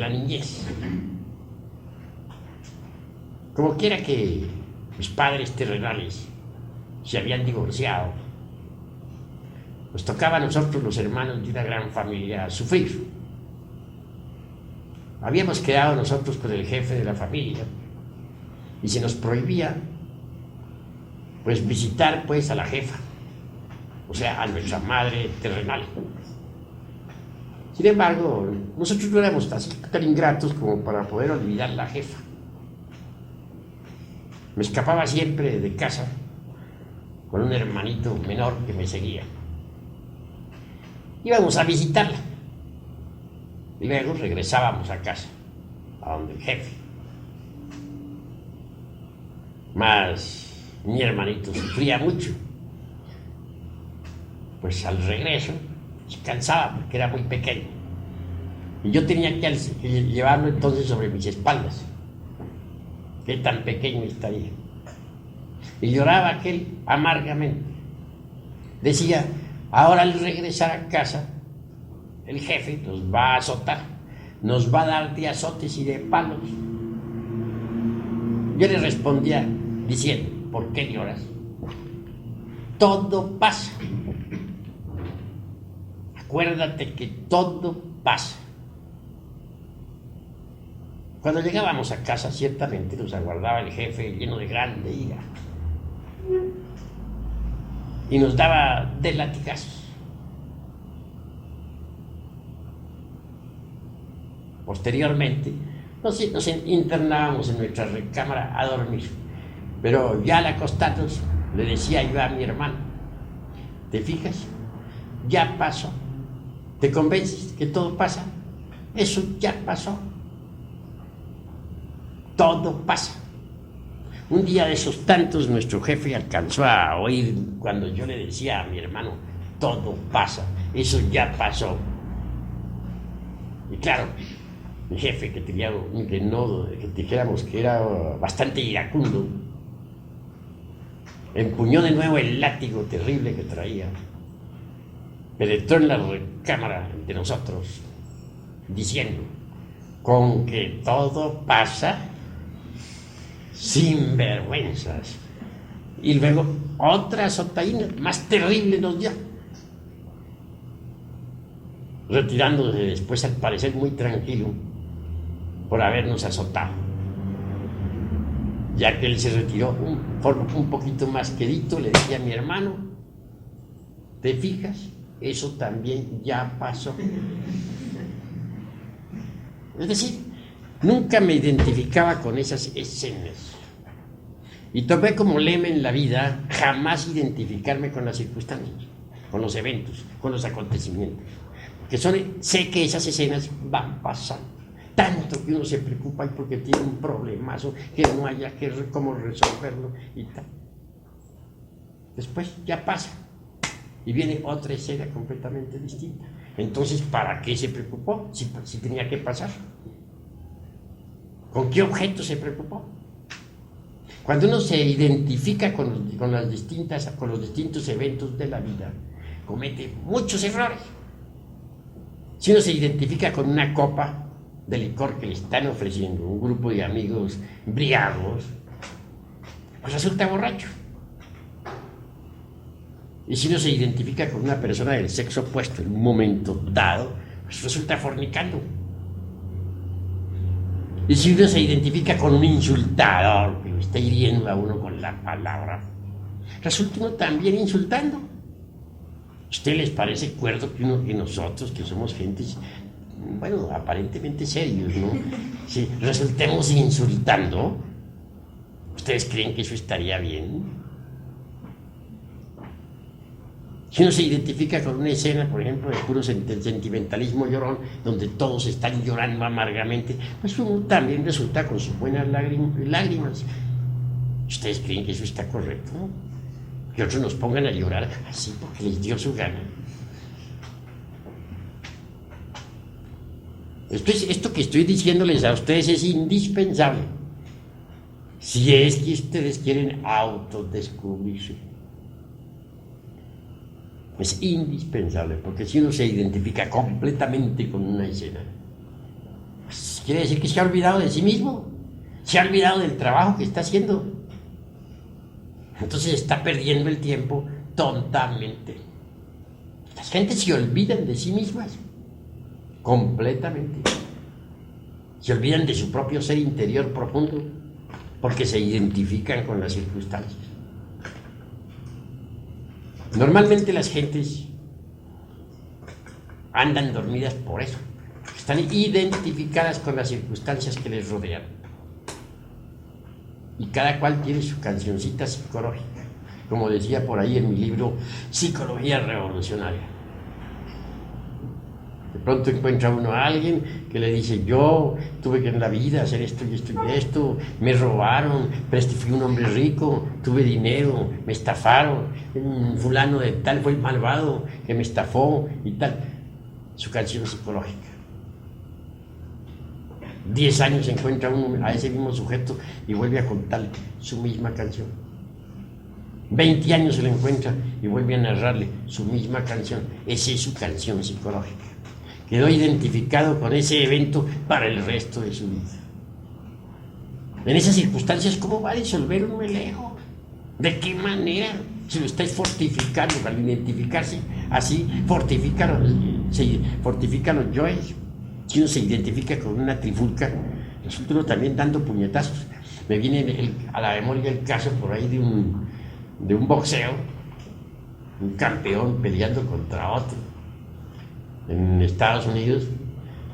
S1: niñez. Como quiera que mis padres terrenales se habían divorciado, nos tocaba a nosotros, los hermanos de una gran familia, sufrir. Habíamos quedado nosotros con el jefe de la familia y se nos prohibía pues visitar pues a la jefa, o sea, a nuestra madre terrenal. Sin embargo, nosotros no éramos tan ingratos como para poder olvidar la jefa. Me escapaba siempre de casa con un hermanito menor que me seguía. Íbamos a visitarla y luego regresábamos a casa, a donde el jefe. Mas mi hermanito sufría mucho, pues al regreso se cansaba porque era muy pequeño y yo tenía que llevarlo entonces sobre mis espaldas. Qué tan pequeño estaría. Y lloraba aquel amargamente. Decía, ahora al regresar a casa, el jefe nos va a azotar, nos va a dar de azotes y de palos. Yo le respondía diciendo, ¿por qué lloras? Todo pasa. Acuérdate que todo pasa. Cuando llegábamos a casa, ciertamente nos aguardaba el jefe lleno de grande ira y nos daba de latigazos. Posteriormente, nos internábamos en nuestra recámara a dormir, pero ya al acostarnos le decía yo a mi hermano, ¿te fijas? Ya pasó. ¿Te convences que todo pasa? Eso ya pasó. Todo pasa. Un día de esos tantos, nuestro jefe alcanzó a oír cuando yo le decía a mi hermano, todo pasa, eso ya pasó. Y claro, mi jefe, que dijéramos que era bastante iracundo, empuñó de nuevo el látigo terrible que traía, penetró en la recámara de nosotros, diciendo, con que todo pasa, sin vergüenzas. Y luego otra azotaína más terrible nos dio, retirándose después al parecer muy tranquilo por habernos azotado. Ya que él se retiró un poquito más quedito, le decía a mi hermano, ¿te fijas? Eso también ya pasó. Es decir, nunca me identificaba con esas escenas. Y tomé como lema en la vida jamás identificarme con las circunstancias, con los eventos, con los acontecimientos. Porque sé que esas escenas van pasando. Tanto que uno se preocupa y porque tiene un problemazo que no haya cómo resolverlo y tal. Después ya pasa y viene otra escena completamente distinta. Entonces, ¿para qué se preocupó si tenía que pasar? ¿Con qué objeto se preocupó? Cuando uno se identifica con los distintos eventos de la vida, comete muchos errores. Si uno se identifica con una copa de licor que le están ofreciendo un grupo de amigos embriagados, pues resulta borracho. Y si uno se identifica con una persona del sexo opuesto en un momento dado, pues resulta fornicando. Y si uno se identifica con un insultador que lo está hiriendo a uno con la palabra, resulta uno también insultando. ¿A ustedes les parece cuerdo que nosotros, que somos gentes, bueno, aparentemente serios, ¿no? Si resultemos insultando, ¿ustedes creen que eso estaría bien? Si uno se identifica con una escena, por ejemplo, de puro sentimentalismo llorón, donde todos están llorando amargamente, pues uno también resulta con sus buenas lágrimas. ¿Ustedes creen que eso está correcto? Que otros nos pongan a llorar así porque les dio su gana. Esto que estoy diciéndoles a ustedes es indispensable. Si es que ustedes quieren autodescubrirse. Es indispensable, porque si uno se identifica completamente con una escena, pues quiere decir que se ha olvidado de sí mismo, se ha olvidado del trabajo que está haciendo. Entonces está perdiendo el tiempo tontamente. Las gentes se olvidan de sí mismas, completamente. Se olvidan de su propio ser interior profundo, porque se identifican con las circunstancias. Normalmente las gentes andan dormidas por eso. Están identificadas con las circunstancias que les rodean. Y cada cual tiene su cancioncita psicológica, como decía por ahí en mi libro Psicología Revolucionaria. De pronto encuentra uno a alguien que le dice: yo tuve que en la vida hacer esto y esto y esto, me robaron, pero fui un hombre rico, tuve dinero, me estafaron, fulano de tal fue el malvado que me estafó y tal. Su canción psicológica. 10 años encuentra uno a ese mismo sujeto y vuelve a contarle su misma canción. 20 años se le encuentra y vuelve a narrarle su misma canción. Esa es su canción psicológica. Quedó identificado con ese evento para el resto de su vida. En esas circunstancias, ¿cómo va a disolver uno el ego? ¿De qué manera? Si lo estáis fortificando, al identificarse así, fortifican los yoes. Si uno se identifica con una trifulca, resulta uno también dando puñetazos. Me viene a la memoria el caso por ahí de un boxeo, un campeón peleando contra otro en Estados Unidos,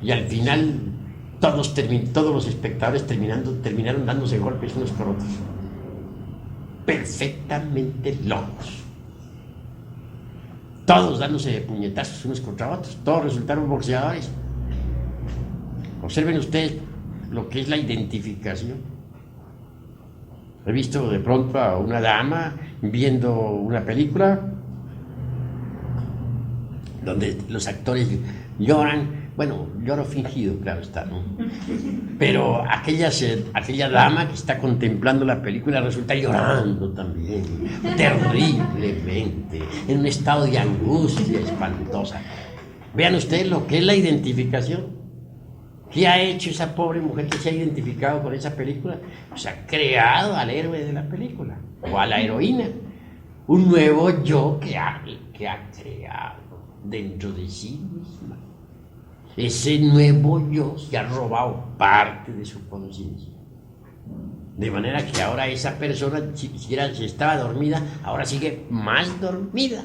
S1: y al final todos los espectadores terminaron dándose golpes unos con otros, perfectamente locos, todos dándose de puñetazos unos contra otros, todos resultaron boxeadores. Observen ustedes lo que es la identificación. He visto de pronto a una dama viendo una película donde los actores lloran, bueno, lloro fingido, claro está, ¿no? Pero aquella dama que está contemplando la película resulta llorando también, terriblemente, en un estado de angustia espantosa. Vean ustedes lo que es la identificación. ¿Qué ha hecho esa pobre mujer que se ha identificado con esa película? Pues ha creado al héroe de la película, o a la heroína, un nuevo yo que ha creado dentro de sí misma. Ese nuevo yo se ha robado parte de su conciencia. De manera que ahora esa persona, si estaba dormida, ahora sigue más dormida.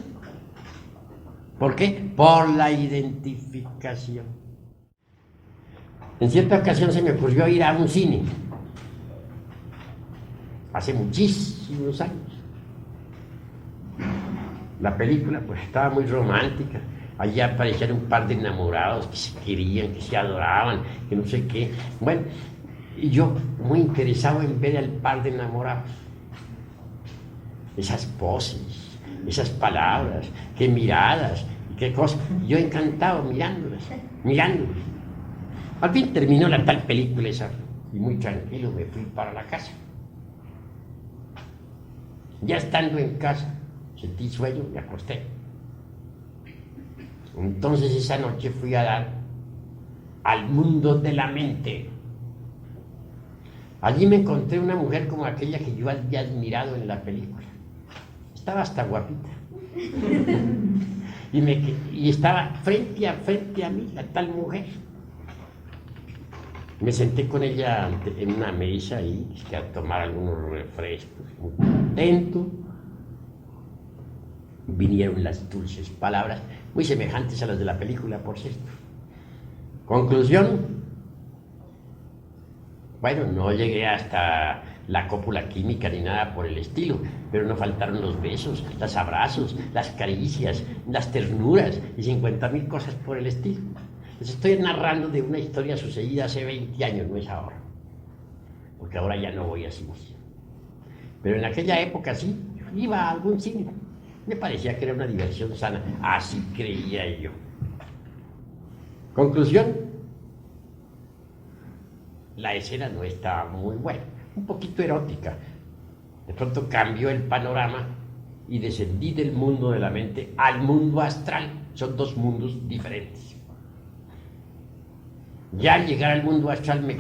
S1: ¿Por qué? Por la identificación. En cierta ocasión se me ocurrió ir a un cine, hace muchísimos años. La película pues estaba muy romántica, allí aparecían un par de enamorados que se querían, que se adoraban, que no sé qué. Bueno, y yo muy interesado en ver al par de enamorados, esas poses, esas palabras, qué miradas, qué cosas. Yo encantado mirándolas. Al fin terminó la tal película esa y muy tranquilo me fui para la casa. Ya estando en casa, sentí sueño y me acosté. Entonces esa noche fui a dar al mundo de la mente. Allí me encontré una mujer como aquella que yo había admirado en la película. Estaba hasta guapita. Y estaba frente a mí la tal mujer. Me senté con ella en una mesa ahí, a tomar algunos refrescos, muy contento. Vinieron las dulces palabras, muy semejantes a las de la película, por cierto. Conclusión, bueno, no llegué hasta la cópula química ni nada por el estilo, pero no faltaron los besos, los abrazos, las caricias, las ternuras y 50.000 cosas por el estilo. Les estoy narrando de una historia sucedida hace 20 años, no es ahora, porque ahora ya no voy a cine. Pero en aquella época sí, iba a algún cine. Me parecía que era una diversión sana, así creía yo. Conclusión, la escena no estaba muy buena, un poquito erótica. De pronto cambió el panorama y descendí del mundo de la mente al mundo astral. Son dos mundos diferentes. Ya al llegar al mundo astral me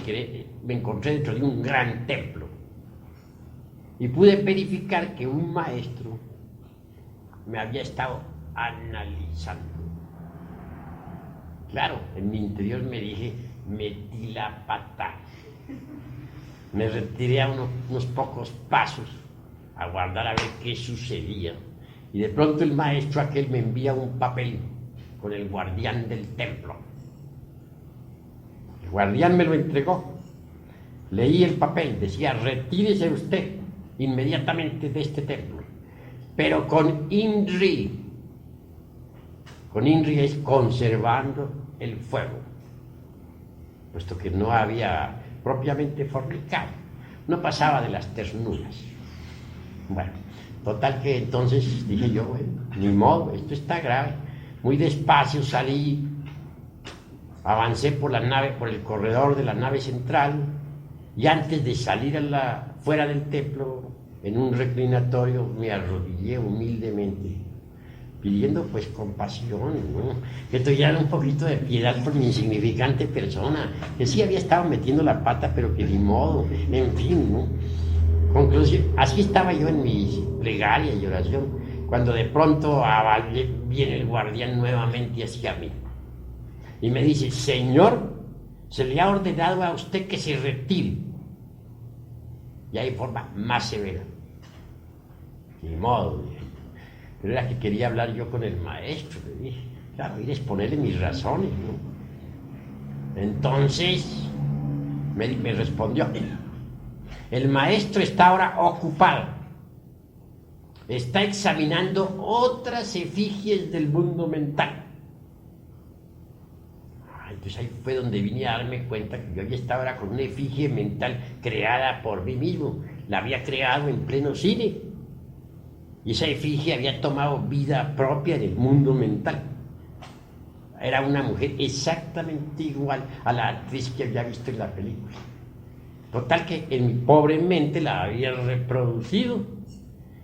S1: encontré dentro de un gran templo y pude verificar que un maestro me había estado analizando. Claro, en mi interior me dije, metí la pata. Me retiré a unos pocos pasos a guardar a ver qué sucedía. Y de pronto el maestro aquel me envía un papel con el guardián del templo. El guardián me lo entregó. Leí el papel, decía, retírese usted inmediatamente de este templo, pero con INRI. Con INRI es conservando el fuego, puesto que no había propiamente fornicado, no pasaba de las ternuras. Bueno, total que entonces dije yo, bueno, ni modo, esto está grave. Muy despacio salí, avancé por la nave, por el corredor de la nave central, y antes de salir fuera del templo, en un reclinatorio, me arrodillé humildemente, pidiendo pues compasión, ¿no? Que tuviera un poquito de piedad por mi insignificante persona, que sí había estado metiendo la pata, pero que ni modo, en fin, ¿no? Conclusión, así estaba yo en mi plegaria y oración, cuando de pronto viene el guardián nuevamente hacia mí y me dice, señor, se le ha ordenado a usted que se retire. Y hay forma más severa. Ni modo, dije. Pero era que quería hablar yo con el maestro, le dije. Claro, ir a exponerle mis razones, ¿no? Entonces, me respondió, el maestro está ahora ocupado. Está examinando otras efigies del mundo mental. Entonces ahí fue donde vine a darme cuenta que yo ya estaba ahora con una efigie mental creada por mí mismo. La había creado en pleno cine. Y esa efigie había tomado vida propia en el mundo mental. Era una mujer exactamente igual a la actriz que había visto en la película. Total que en mi pobre mente la había reproducido.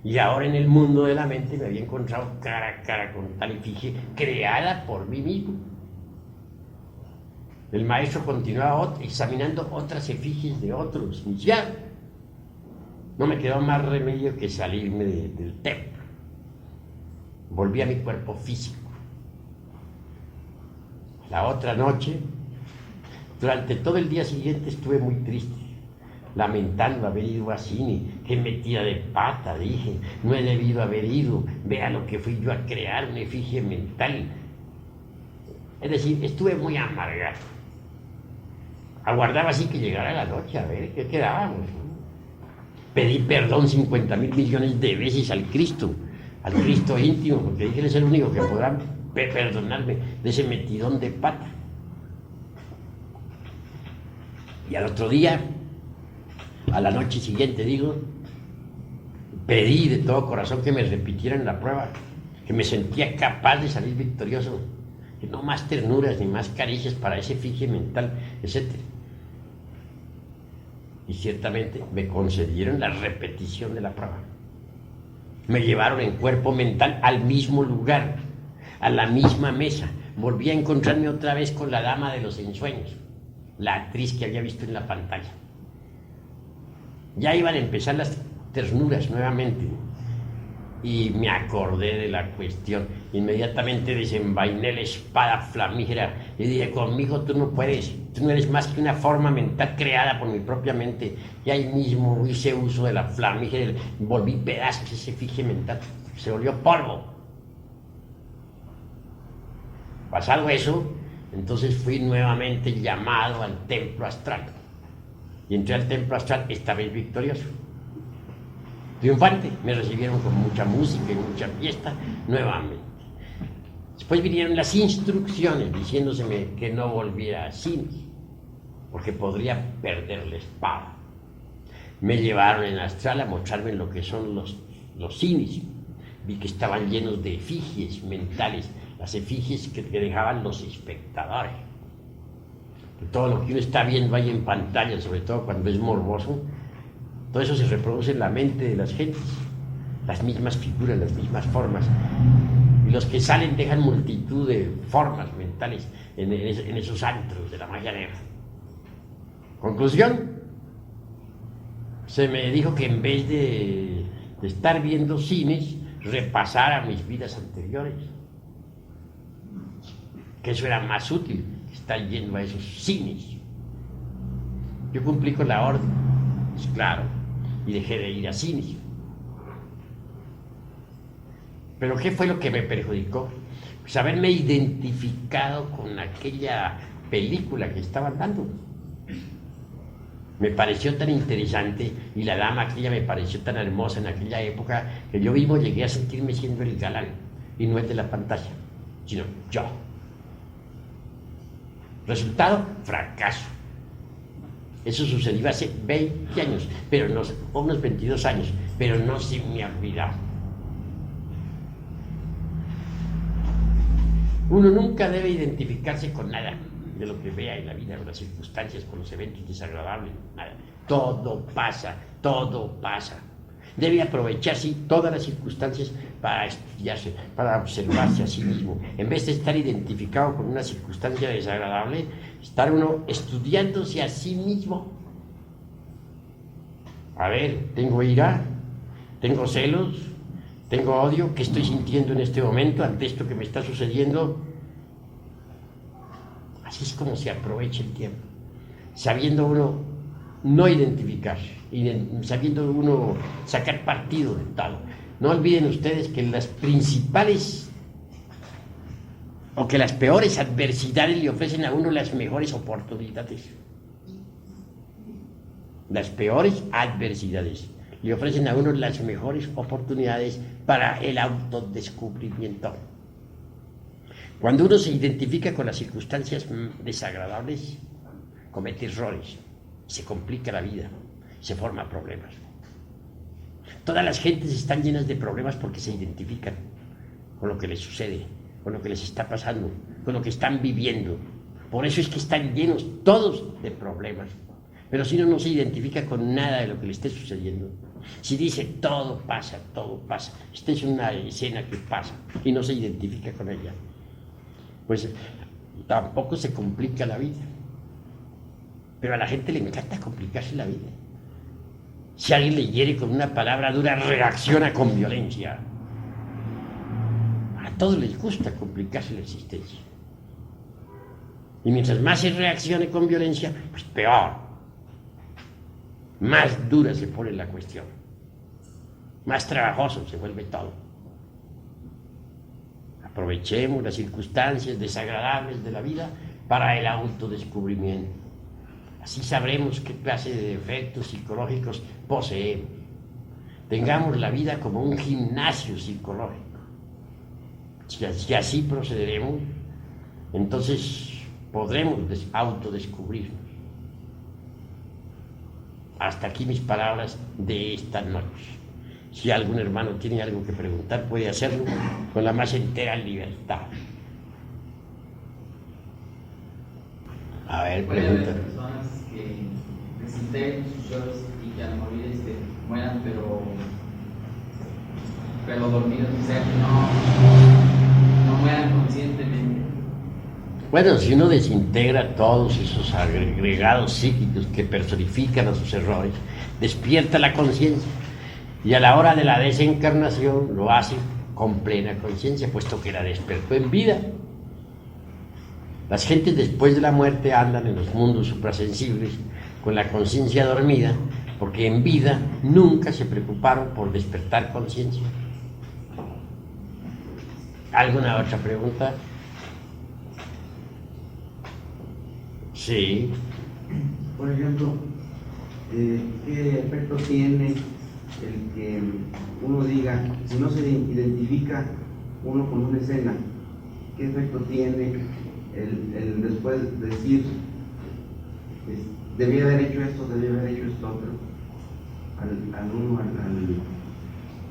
S1: Y ahora en el mundo de la mente me había encontrado cara a cara con tal efigie creada por mí mismo. El maestro continuaba examinando otras efigies de otros. Y ya no me quedó más remedio que salirme del templo. Volví a mi cuerpo físico. La otra noche, durante todo el día siguiente estuve muy triste, lamentando haber ido a cine. Qué metida de pata, dije, no he debido haber ido. Vea lo que fui yo a crear, una efigie mental. Es decir, estuve muy amargado. Aguardaba así que llegara la noche a ver qué quedábamos. Pedí perdón 50.000 millones de veces al Cristo íntimo, porque dije, él es el único que podrá perdonarme de ese metidón de pata. Y al otro día, a la noche siguiente, digo, pedí de todo corazón que me repitieran la prueba, que me sentía capaz de salir victorioso, que no más ternuras ni más caricias para ese efigie mental, etc. Y ciertamente me concedieron la repetición de la prueba. Me llevaron en cuerpo mental al mismo lugar, a la misma mesa. Volví a encontrarme otra vez con la dama de los ensueños, la actriz que había visto en la pantalla. Ya iban a empezar las ternuras nuevamente y me acordé de la cuestión. Inmediatamente desenvainé la espada flamígera y dije, conmigo tú no puedes, tú no eres más que una forma mental creada por mi propia mente. Y ahí mismo hice uso de la flamígera, volví pedazos ese efigie mental, se volvió polvo. Pasado eso, entonces fui nuevamente llamado al templo astral. Y entré al templo astral, esta vez victorioso. Triunfante, me recibieron con mucha música y mucha fiesta nuevamente. Después vinieron las instrucciones diciéndoseme que no volviera a cine, porque podría perder la espada. Me llevaron en astral a mostrarme lo que son los cines. Vi que estaban llenos de efigies mentales, las efigies que dejaban los espectadores. todo lo que uno está viendo ahí en pantalla, sobre todo cuando es morboso, todo eso se reproduce en la mente de las gentes, las mismas figuras, las mismas formas. Y los que salen dejan multitud de formas mentales en esos antros de la magia negra. Conclusión, se me dijo que en vez de estar viendo cines, repasara mis vidas anteriores, que eso era más útil que estar yendo a esos cines. Yo cumplí con la orden, pues claro, y dejé de ir a cines. Pero ¿qué fue lo que me perjudicó? Pues haberme identificado con aquella película que estaban dando. Me pareció tan interesante y la dama aquella me pareció tan hermosa en aquella época que yo mismo llegué a sentirme siendo el galán, y no el de la pantalla, sino yo. Resultado, fracaso. Eso sucedió hace 20 años, pero no, unos 22 años, pero no se me ha olvidado. Uno nunca debe identificarse con nada de lo que vea en la vida, con las circunstancias, con los eventos desagradables, nada. Todo pasa, todo pasa. Debe aprovechar todas las circunstancias para estudiarse, para observarse a sí mismo. En vez de estar identificado con una circunstancia desagradable, estar uno estudiándose a sí mismo. A ver, tengo ira, tengo celos, tengo odio, ¿qué estoy sintiendo en este momento ante esto que me está sucediendo? Así es como se aprovecha el tiempo, sabiendo uno no identificarse, sabiendo uno sacar partido de tal. No olviden ustedes que las principales o que las peores adversidades le ofrecen a uno las mejores oportunidades. Las peores adversidades le ofrecen a uno las mejores oportunidades para el autodescubrimiento. Cuando uno se identifica con las circunstancias desagradables, comete errores, se complica la vida, se forman problemas. Todas las gentes están llenas de problemas porque se identifican con lo que les sucede, con lo que les está pasando, con lo que están viviendo. Por eso es que están llenos todos de problemas. Pero si uno no se identifica con nada de lo que le esté sucediendo, si dice todo pasa, esta es una escena que pasa y no se identifica con ella, pues tampoco se complica la vida. Pero a la gente le encanta complicarse la vida. Si alguien le hiere con una palabra dura, reacciona con violencia. A todos les gusta complicarse la existencia. Y mientras más se reaccione con violencia, pues peor. Más dura se pone la cuestión. Más trabajoso se vuelve todo. Aprovechemos las circunstancias desagradables de la vida para el autodescubrimiento. Así sabremos qué clase de defectos psicológicos poseemos. Tengamos la vida como un gimnasio psicológico. Si así procederemos, entonces podremos autodescubrirnos. Hasta aquí mis palabras de esta noche. Si algún hermano tiene algo que preguntar, puede hacerlo con la más entera libertad. A ver, pregunta.
S2: Puede haber personas que desintegren sus yoes y que al morir mueran, pero dormidos, o sea, que no mueran conscientemente.
S1: Bueno, si uno desintegra todos esos agregados psíquicos que personifican a sus errores, despierta la conciencia y a la hora de la desencarnación lo hace con plena conciencia, puesto que la despertó en vida. Las gentes después de la muerte andan en los mundos suprasensibles con la conciencia dormida, porque en vida nunca se preocuparon por despertar conciencia. ¿Alguna otra pregunta? Sí.
S3: Por ejemplo, ¿qué efecto tiene el que uno diga, si no se identifica uno con una escena, qué efecto tiene el después decir, debía haber hecho esto, debía haber hecho esto otro,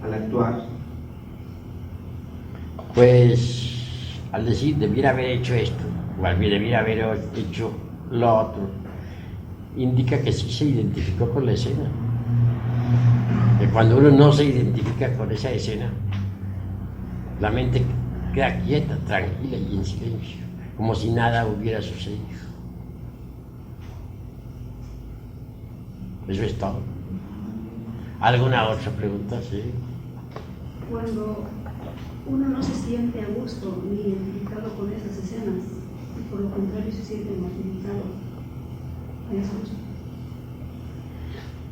S3: al actuar?
S1: Pues al decir debiera haber hecho esto, o debiera haber hecho lo otro, indica que sí se identificó con la escena. Que cuando uno no se identifica con esa escena, la mente queda quieta, tranquila y en silencio, como si nada hubiera sucedido. Eso es todo. ¿Alguna otra pregunta? Sí.
S4: Cuando uno no se siente a gusto ni identificado con esas escenas, y por lo contrario se siente mortificado, ¿hay esa gusto?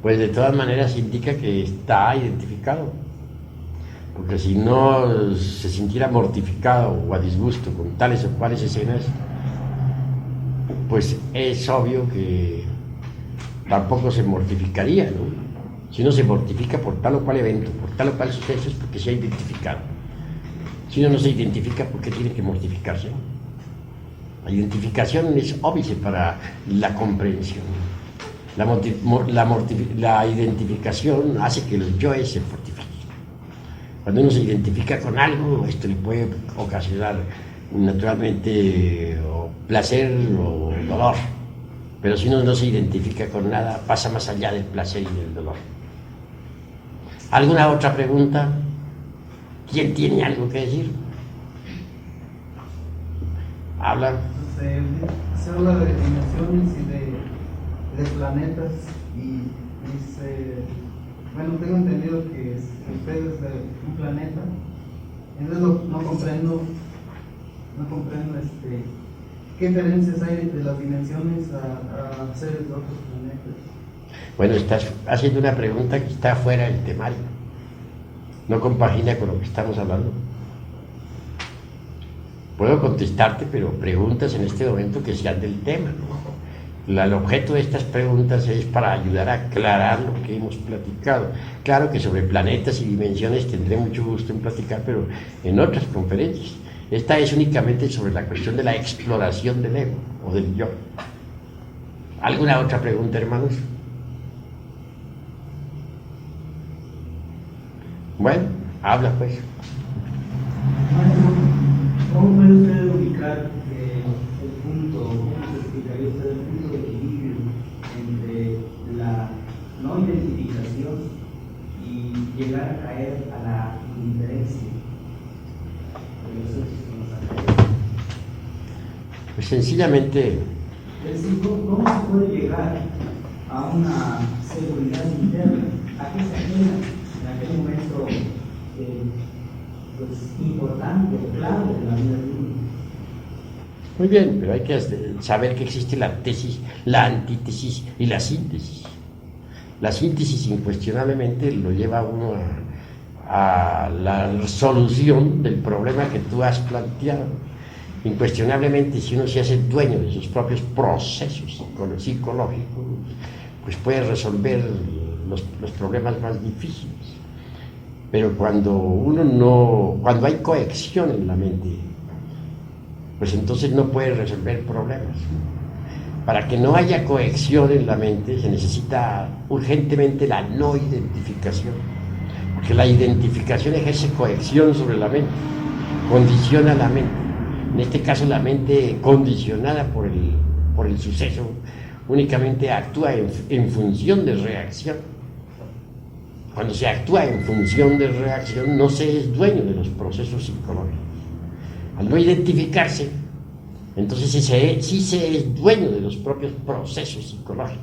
S1: Pues de todas maneras indica que está identificado. Porque si no se sintiera mortificado o a disgusto con tales o cuales escenas, pues es obvio que tampoco se mortificaría, ¿no? Si uno se mortifica por tal o cual evento, por tal o cual suceso, es porque se ha identificado. Si uno no se identifica, ¿por qué tiene que mortificarse? La identificación es óbice para la comprensión. La identificación hace que los yoes se fortifiquen. Cuando uno se identifica con algo, esto le puede ocasionar naturalmente o placer o dolor. Pero si uno no se identifica con nada, pasa más allá del placer y del dolor. ¿Alguna otra pregunta? ¿Quién tiene algo que decir? Habla.
S5: Se habla de dimensiones y de planetas y bueno, tengo entendido que usted es de un planeta, entonces no comprendo qué diferencias hay entre las dimensiones a seres de otros planetas.
S1: Bueno, estás haciendo una pregunta que está fuera del temario, no compagina con lo que estamos hablando. Puedo contestarte, pero preguntas en este momento que sean del tema, ¿no? El objeto de estas preguntas es para ayudar a aclarar lo que hemos platicado. Claro que sobre planetas y dimensiones tendré mucho gusto en platicar, pero en otras conferencias. Esta es únicamente sobre la cuestión de la exploración del ego o del yo. ¿Alguna otra pregunta, hermanos? Bueno, habla pues.
S6: ¿Cómo puede usted ubicar el punto, cómo se explicaría usted el punto de equilibrio entre la no identificación y llegar a caer a la indiferencia de los hechos que nos atraen?
S1: Pues sencillamente,
S6: Es decir, ¿cómo se puede llegar a una seguridad interna? ¿A qué se genera en aquel momento pues, importante, clave de la vida de uno?
S1: muy bien, pero hay que saber que existe la tesis, la antítesis y la síntesis. La síntesis incuestionablemente lo lleva a uno a la solución del problema que tú has planteado. Incuestionablemente, si uno se hace dueño de sus propios procesos psicológicos, pues puede resolver los problemas más difíciles. Pero cuando hay cohección en la mente, pues entonces no puede resolver problemas. Para que no haya cohección en la mente se necesita urgentemente la no identificación, porque la identificación ejerce cohección sobre la mente, condiciona la mente. En este caso la mente condicionada por el suceso únicamente actúa en función de reacción. Cuando se actúa en función de reacción no se es dueño de los procesos psicológicos. Al no identificarse, entonces sí se es dueño de los propios procesos psicológicos.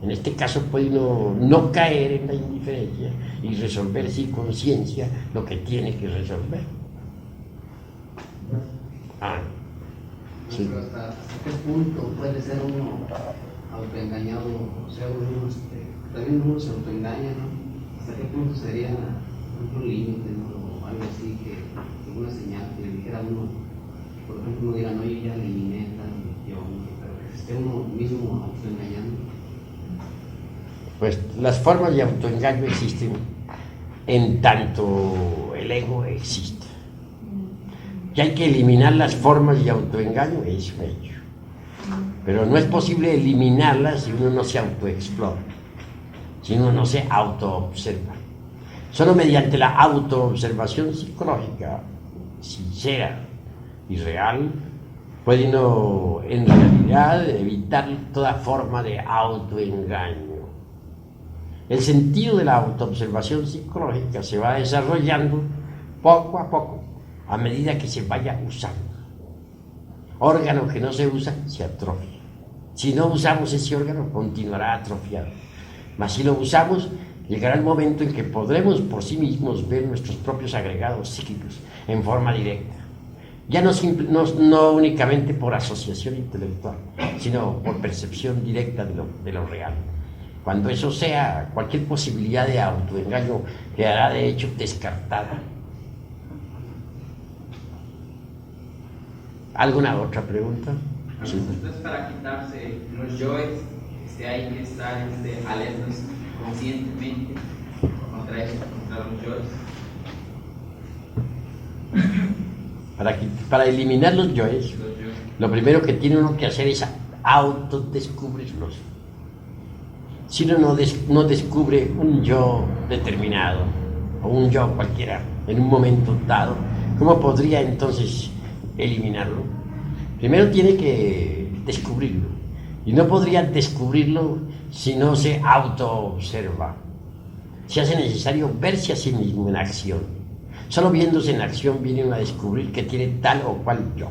S1: En este caso puede uno no caer en la indiferencia y resolver sin conciencia lo que tiene que resolver.
S2: Sí. Pero hasta qué punto puede ser uno autoengañado, o sea, también uno se autoengaña, ¿no? ¿Hasta qué punto sería un límite, ¿no? O algo así, que alguna señal que le dijera a uno, por ejemplo, uno diga, no, yo ya eliminé tal yo, pero que esté uno mismo autoengañando?
S1: Pues las formas de autoengaño existen en tanto el ego existe. Que hay que eliminar las formas de autoengaño es un hecho. Pero no es posible eliminarlas si uno no se autoexplora, si uno no se autoobserva. Solo mediante la autoobservación psicológica sincera y real puede uno en realidad evitar toda forma de autoengaño. El sentido de la autoobservación psicológica se va desarrollando poco a poco, a medida que se vaya usando. Órgano que no se usa, se atrofia. Si no usamos ese órgano, continuará atrofiado. Mas si lo usamos, llegará el momento en que podremos por sí mismos ver nuestros propios agregados psíquicos en forma directa. Ya no únicamente por asociación intelectual, sino por percepción directa de lo real. Cuando eso sea, cualquier posibilidad de autoengaño quedará de hecho descartada. ¿Alguna otra pregunta?
S7: Sí. Entonces, para quitarse los yoes, hay que estar alertas conscientemente contra eso, contra los yoes.
S1: Para eliminar los yoes, lo primero que tiene uno que hacer es autodescubrirlos. Si uno no descubre un yo determinado, o un yo cualquiera, en un momento dado, ¿cómo podría entonces eliminarlo? Primero tiene que descubrirlo, y no podría descubrirlo si no se autoobserva. Se hace necesario verse a sí mismo en acción. Solo viéndose en acción viene uno a descubrir que tiene tal o cual yo.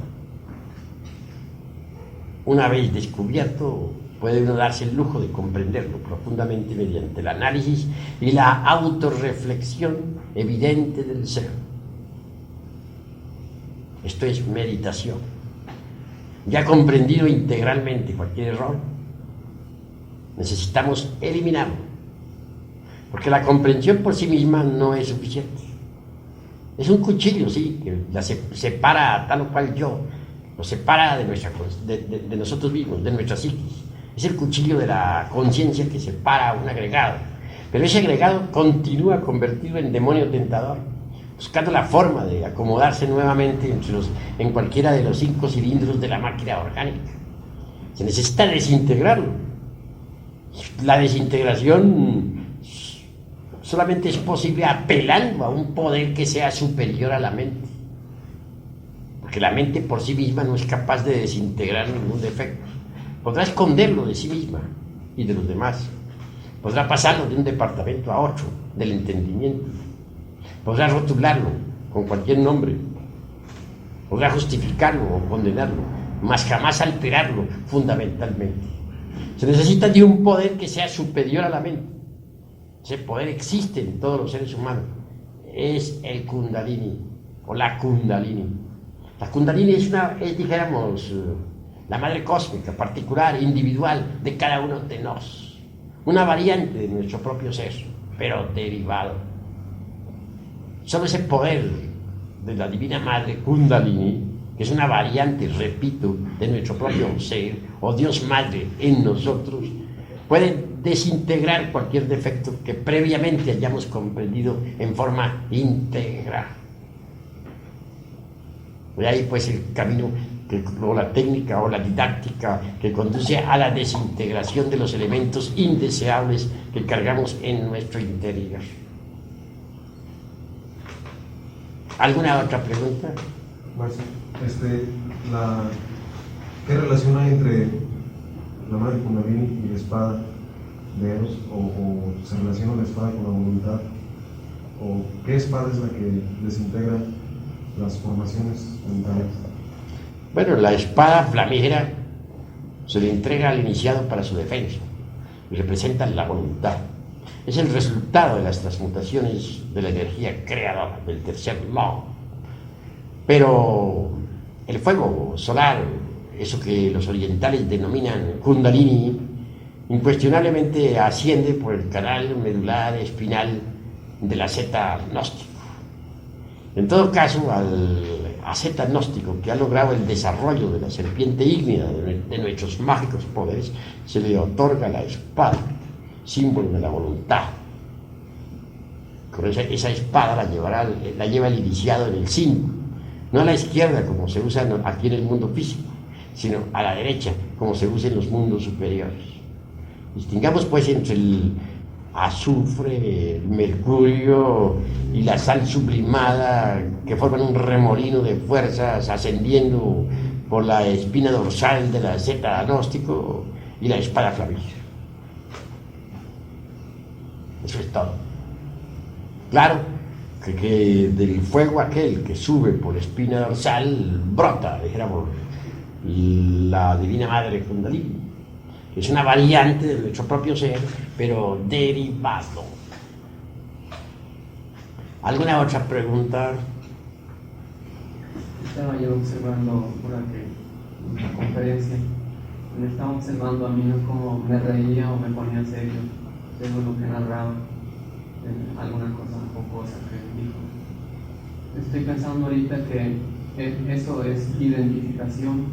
S1: Una vez descubierto, puede uno darse el lujo de comprenderlo profundamente mediante el análisis y la autorreflexión evidente del ser. Esto es meditación. Ya comprendido integralmente cualquier error, necesitamos eliminarlo, porque la comprensión por sí misma no es suficiente. Es un cuchillo, sí, que la separa a tal o cual yo, lo separa de nosotros mismos, de nuestra psiquis. Es el cuchillo de la conciencia que separa a un agregado, pero ese agregado continúa convertido en demonio tentador, buscando la forma de acomodarse nuevamente en cualquiera de los 5 cilindros de la máquina orgánica. Se necesita desintegrarlo. La desintegración solamente es posible apelando a un poder que sea superior a la mente, porque la mente por sí misma no es capaz de desintegrar ningún defecto. Podrá esconderlo de sí misma y de los demás, podrá pasarlo de un departamento a otro del entendimiento, podrá rotularlo con cualquier nombre, podrá justificarlo o condenarlo, mas jamás alterarlo fundamentalmente. Se necesita de un poder que sea superior a la mente. Ese poder existe en todos los seres humanos. Es el Kundalini o la Kundalini. La Kundalini es dijéramos, la madre cósmica, particular, individual de cada uno de nosotros. Una variante de nuestro propio ser, pero derivado. Solo ese poder de la Divina Madre Kundalini, que es una variante, repito, de nuestro propio ser, o Dios Madre en nosotros, puede desintegrar cualquier defecto que previamente hayamos comprendido en forma íntegra. De ahí pues el camino o la técnica o la didáctica que conduce a la desintegración de los elementos indeseables que cargamos en nuestro interior. ¿Alguna otra pregunta?
S8: Marcia, ¿qué relación hay entre la madre Kundalini y la espada de Eros? ¿O se relaciona la espada con la voluntad? ¿O qué espada es la que desintegra las formaciones mentales?
S1: Bueno, la espada flamígera se le entrega al iniciado para su defensa y representa la voluntad. Es el resultado de las transmutaciones de la energía creadora del tercer law. Pero el fuego solar, eso que los orientales denominan Kundalini, incuestionablemente asciende por el canal medular espinal del asceta gnóstico. En todo caso, al asceta gnóstico que ha logrado el desarrollo de la serpiente ígnea de nuestros mágicos poderes, se le otorga la espada, símbolo de la voluntad. Con esa espada la lleva el iniciado en el 5, no a la izquierda como se usa aquí en el mundo físico, sino a la derecha como se usa en los mundos superiores. Distingamos pues entre el azufre, el mercurio y la sal sublimada que forman un remolino de fuerzas ascendiendo por la espina dorsal de la zeta agnóstico y la espada flamígera. Eso es todo. Claro que del fuego aquel que sube por la espina dorsal brota, dijéramos, la Divina Madre Kundalini. Es una variante de nuestro propio ser, pero derivado. ¿Alguna otra pregunta?
S9: Estaba yo observando una conferencia, me estaba observando a mí cómo me reía o me ponía serio según lo que narraba, alguna cosa jocosa que dijo. Estoy pensando ahorita que eso es identificación.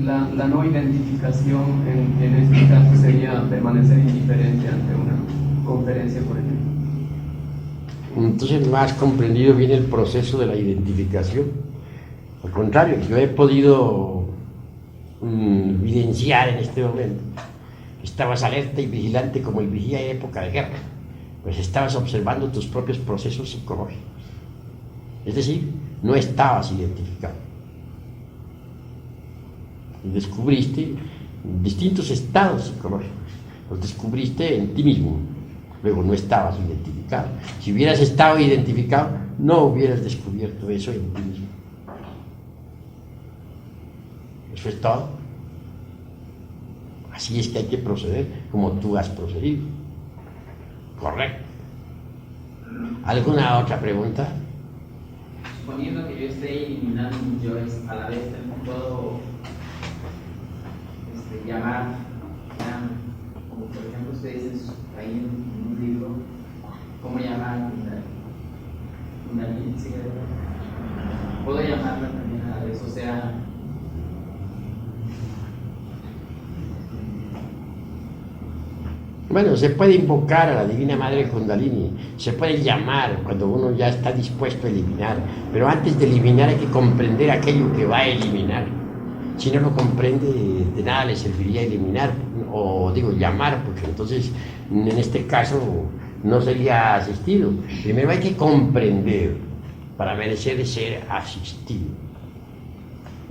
S9: La no identificación en este caso sería permanecer indiferente ante una conferencia, por ejemplo.
S1: Entonces no has comprendido bien el proceso de la identificación. Al contrario, yo he podido evidenciar en este momento que estabas alerta y vigilante como el vigía en época de guerra, pues estabas observando tus propios procesos psicológicos. Es decir, no estabas identificado. Y descubriste distintos estados psicológicos, los descubriste en ti mismo. Luego no estabas identificado. Si hubieras estado identificado, no hubieras descubierto eso en ti mismo. Eso es todo. Así es que hay que proceder como tú has procedido. Correcto. ¿Alguna otra pregunta?
S7: Suponiendo que yo esté eliminando mis yoes, a la vez también puedo llamar, como por ejemplo ustedes dicen ahí en un libro, ¿cómo llamar Kundalini? ¿Sí? Puedo llamarla también a la vez, o sea,
S1: bueno, se puede invocar a la Divina Madre Kundalini, se puede llamar cuando uno ya está dispuesto a eliminar, pero antes de eliminar hay que comprender aquello que va a eliminar. Si no lo comprende, de nada le serviría eliminar, o digo, llamar, porque entonces en este caso no sería asistido. Primero hay que comprender para merecer ser asistido.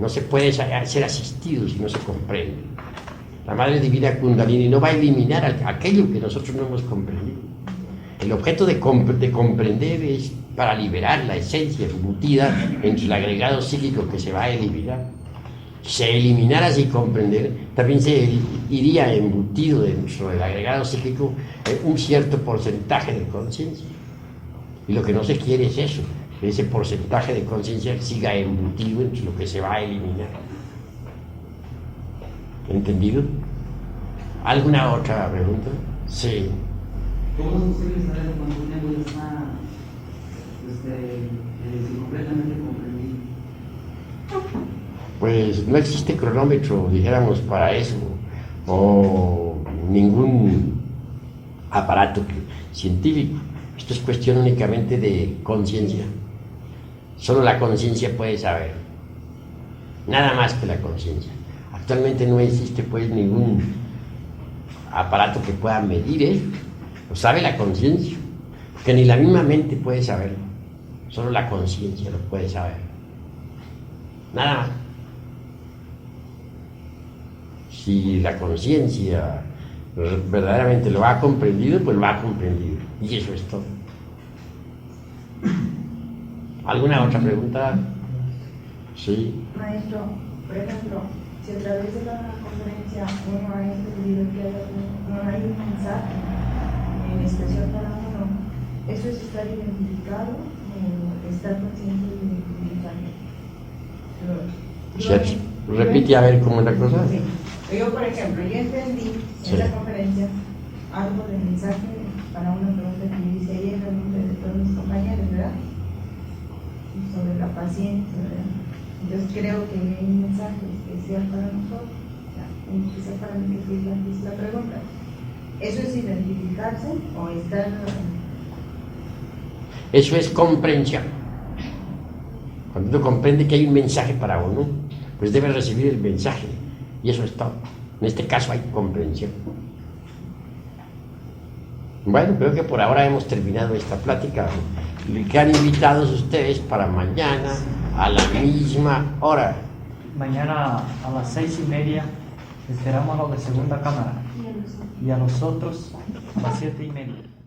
S1: No se puede ser asistido si no se comprende. La Madre Divina Kundalini no va a eliminar aquello que nosotros no hemos comprendido. El objeto de comprender es para liberar la esencia embutida entre el agregado psíquico que se va a eliminar. Si se eliminara sin comprender, también se iría embutido dentro del agregado psíquico un cierto porcentaje de conciencia. Y lo que no se quiere es eso, que ese porcentaje de conciencia siga embutido entre lo que se va a eliminar. ¿Entendido? ¿Alguna otra pregunta? Sí.
S6: ¿Cómo es posible saber cuando un ego está completamente comprendido?
S1: Pues no existe cronómetro, dijéramos, para eso, o ningún aparato científico. Esto es cuestión únicamente de conciencia. Solo la conciencia puede saber, nada más que la conciencia. Actualmente no existe pues ningún aparato que pueda medir eso. Lo sabe la conciencia, porque ni la misma mente puede saberlo. Solo la conciencia lo puede saber. Nada más. Si la conciencia verdaderamente lo ha comprendido, pues lo ha comprendido. Y eso es todo. ¿Alguna otra pregunta? Sí.
S10: Maestro, por ejemplo, si a través de la conferencia uno ha entendido que hay un mensaje en especial para uno, ¿eso es estar identificado o estar consciente del mensaje?
S1: Repite a ver cómo es la cosa.
S10: Sí. Yo, por ejemplo, yo entendí en la conferencia algo del mensaje para una pregunta que hice ayer en nombre de todos mis compañeros, ¿verdad? Sobre la paciencia, ¿verdad? Entonces creo que hay un mensaje especial para nosotros, en especial para mí, que es la pregunta. ¿Eso es identificarse o estar...?
S1: Eso es comprensión. Cuando uno comprende que hay un mensaje para uno, pues debe recibir el mensaje. Y eso es todo. En este caso hay comprensión. Bueno, creo que por ahora hemos terminado esta plática. Quedan invitados ustedes para mañana a la misma hora.
S11: Mañana a las 6:30 esperamos a los de segunda cámara y a los otros a las 7:30.